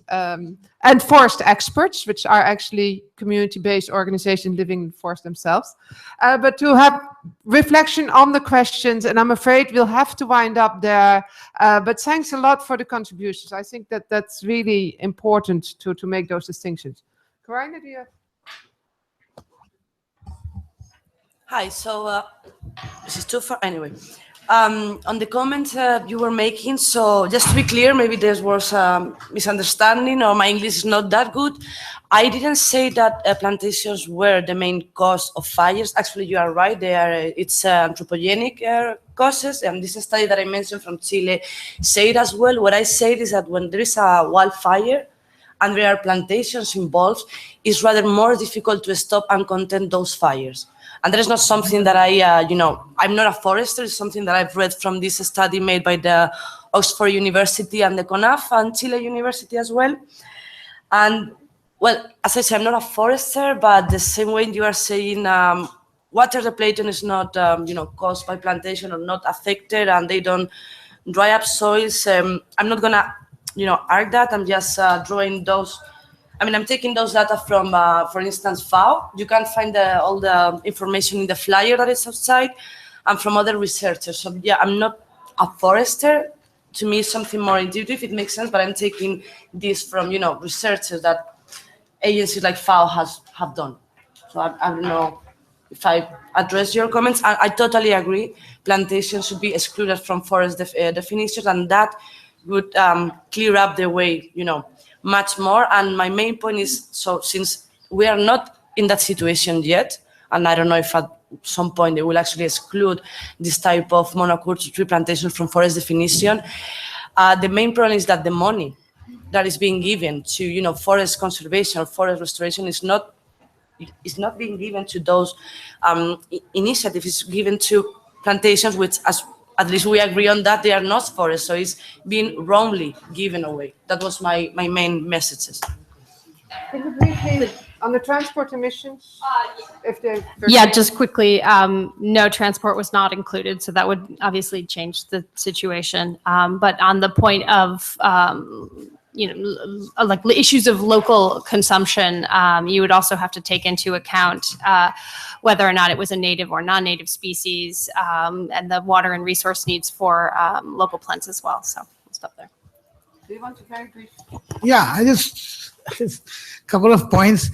and forest experts, which are actually community-based organizations living in the forest themselves, but to have reflection on the questions. And I'm afraid we'll have to wind up there. But thanks a lot for the contributions. I think that that's really important to make those distinctions. Corinne, do you have?
Hi, so this is too far. Anyway, on the comments you were making, so just to be clear, maybe there was a misunderstanding or my English is not that good. I didn't say that plantations were the main cause of fires. Actually, you are right. It's anthropogenic causes, and this study that I mentioned from Chile said as well. What I said is that when there is a wildfire and there are plantations involved, it's rather more difficult to stop and contain those fires. And that is not something that I'm not a forester. It's something that I've read from this study made by the Oxford University and the CONAF and Chile University as well. And well, as I said, I'm not a forester, but the same way you are saying water depletion is not, caused by plantation or not affected, and they don't dry up soils. I'm not gonna, argue that. I'm just drawing those. I'm taking those data from, for instance, FAO. You can find all the information in the flyer that is outside, and from other researchers. So yeah, I'm not a forester. To me, it's something more intuitive. It makes sense, but I'm taking this from, researchers that agencies like FAO have done. So I don't know if I address your comments. I totally agree. Plantations should be excluded from forest definitions, and that would clear up the way, much more. And my main point is, so since we are not in that situation yet, and I don't know if at some point they will actually exclude this type of monoculture tree plantation from forest definition, the main problem is that the money that is being given to forest conservation or forest restoration is not being given to those initiatives. It's given to plantations which, at least we agree on that, they are not forests, so it's being wrongly given away. That was my main messages.
Can you briefly, on the transport emissions?
Just quickly, no, transport was not included, so that would obviously change the situation. But on the point of, like issues of local consumption, you would also have to take into account whether or not it was a native or non-native species, and the water and resource needs for local plants as well. So we'll stop there.
Do you want to very briefly?
Yeah, I just couple of points.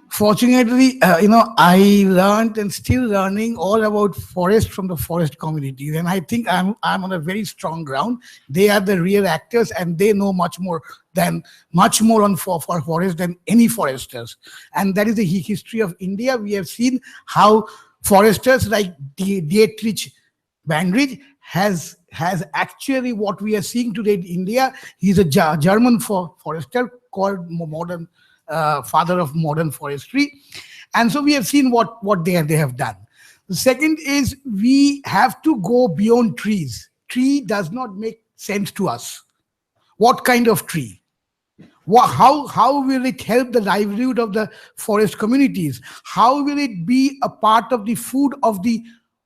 Fortunately, I learned and still learning all about forest from the forest communities, and I think I'm on a very strong ground. They are the real actors, and they know much more on for forest than any foresters. And that is the history of India. We have seen how foresters like Dietrich Bandrich has actually what we are seeing today in India. He's a German forester called modern father of modern forestry. And so we have seen what they have done. The second is we have to go beyond trees. Tree does not make sense to us. What kind of tree? How will it help the livelihood of the forest communities? How will it be a part of the food of the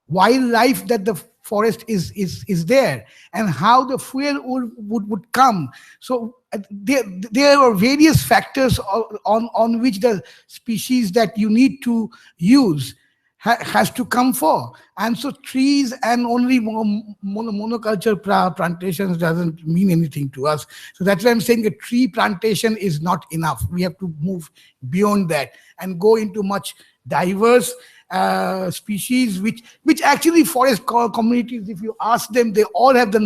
wildlife that the forest is there, and how the fuel would come? So there are various factors on which the species that you need to use has to come for. And so trees and only monoculture plantations doesn't mean anything to us. So that's why I'm saying a tree plantation is not enough. We have to move beyond that and go into much diverse species, which actually forest communities, if you ask them, they all have the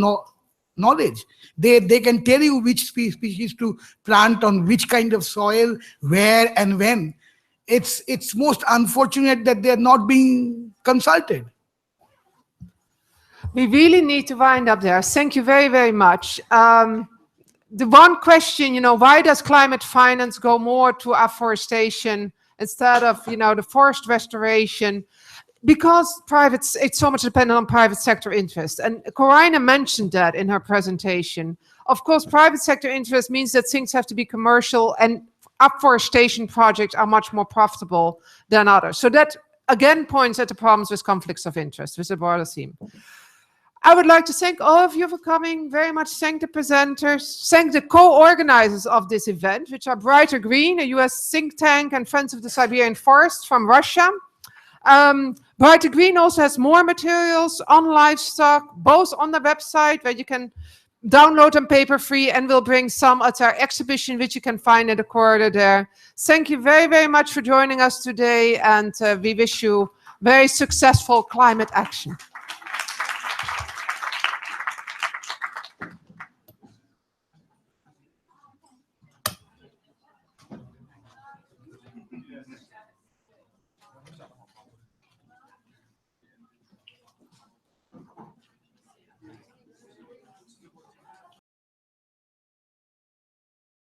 knowledge. They can tell you which species to plant on which kind of soil, where and when. It's most unfortunate that they're not being consulted.
We really need to wind up there. Thank you very, very much. The one question, why does climate finance go more to afforestation instead of, the forest restoration, because it's so much dependent on private sector interest. And Corina mentioned that in her presentation. Of course, private sector interest means that things have to be commercial, and afforestation projects are much more profitable than others. So that again points at the problems with conflicts of interest, with the broader theme. I would like to thank all of you for coming, very much thank the presenters, thank the co-organizers of this event, which are Brighter Green, a US think tank, and Friends of the Siberian Forest from Russia. Brighter Green also has more materials on livestock, both on the website where you can download them paper-free, and we'll bring some at our exhibition, which you can find in the corridor there. Thank you very, very much for joining us today, and we wish you very successful climate action.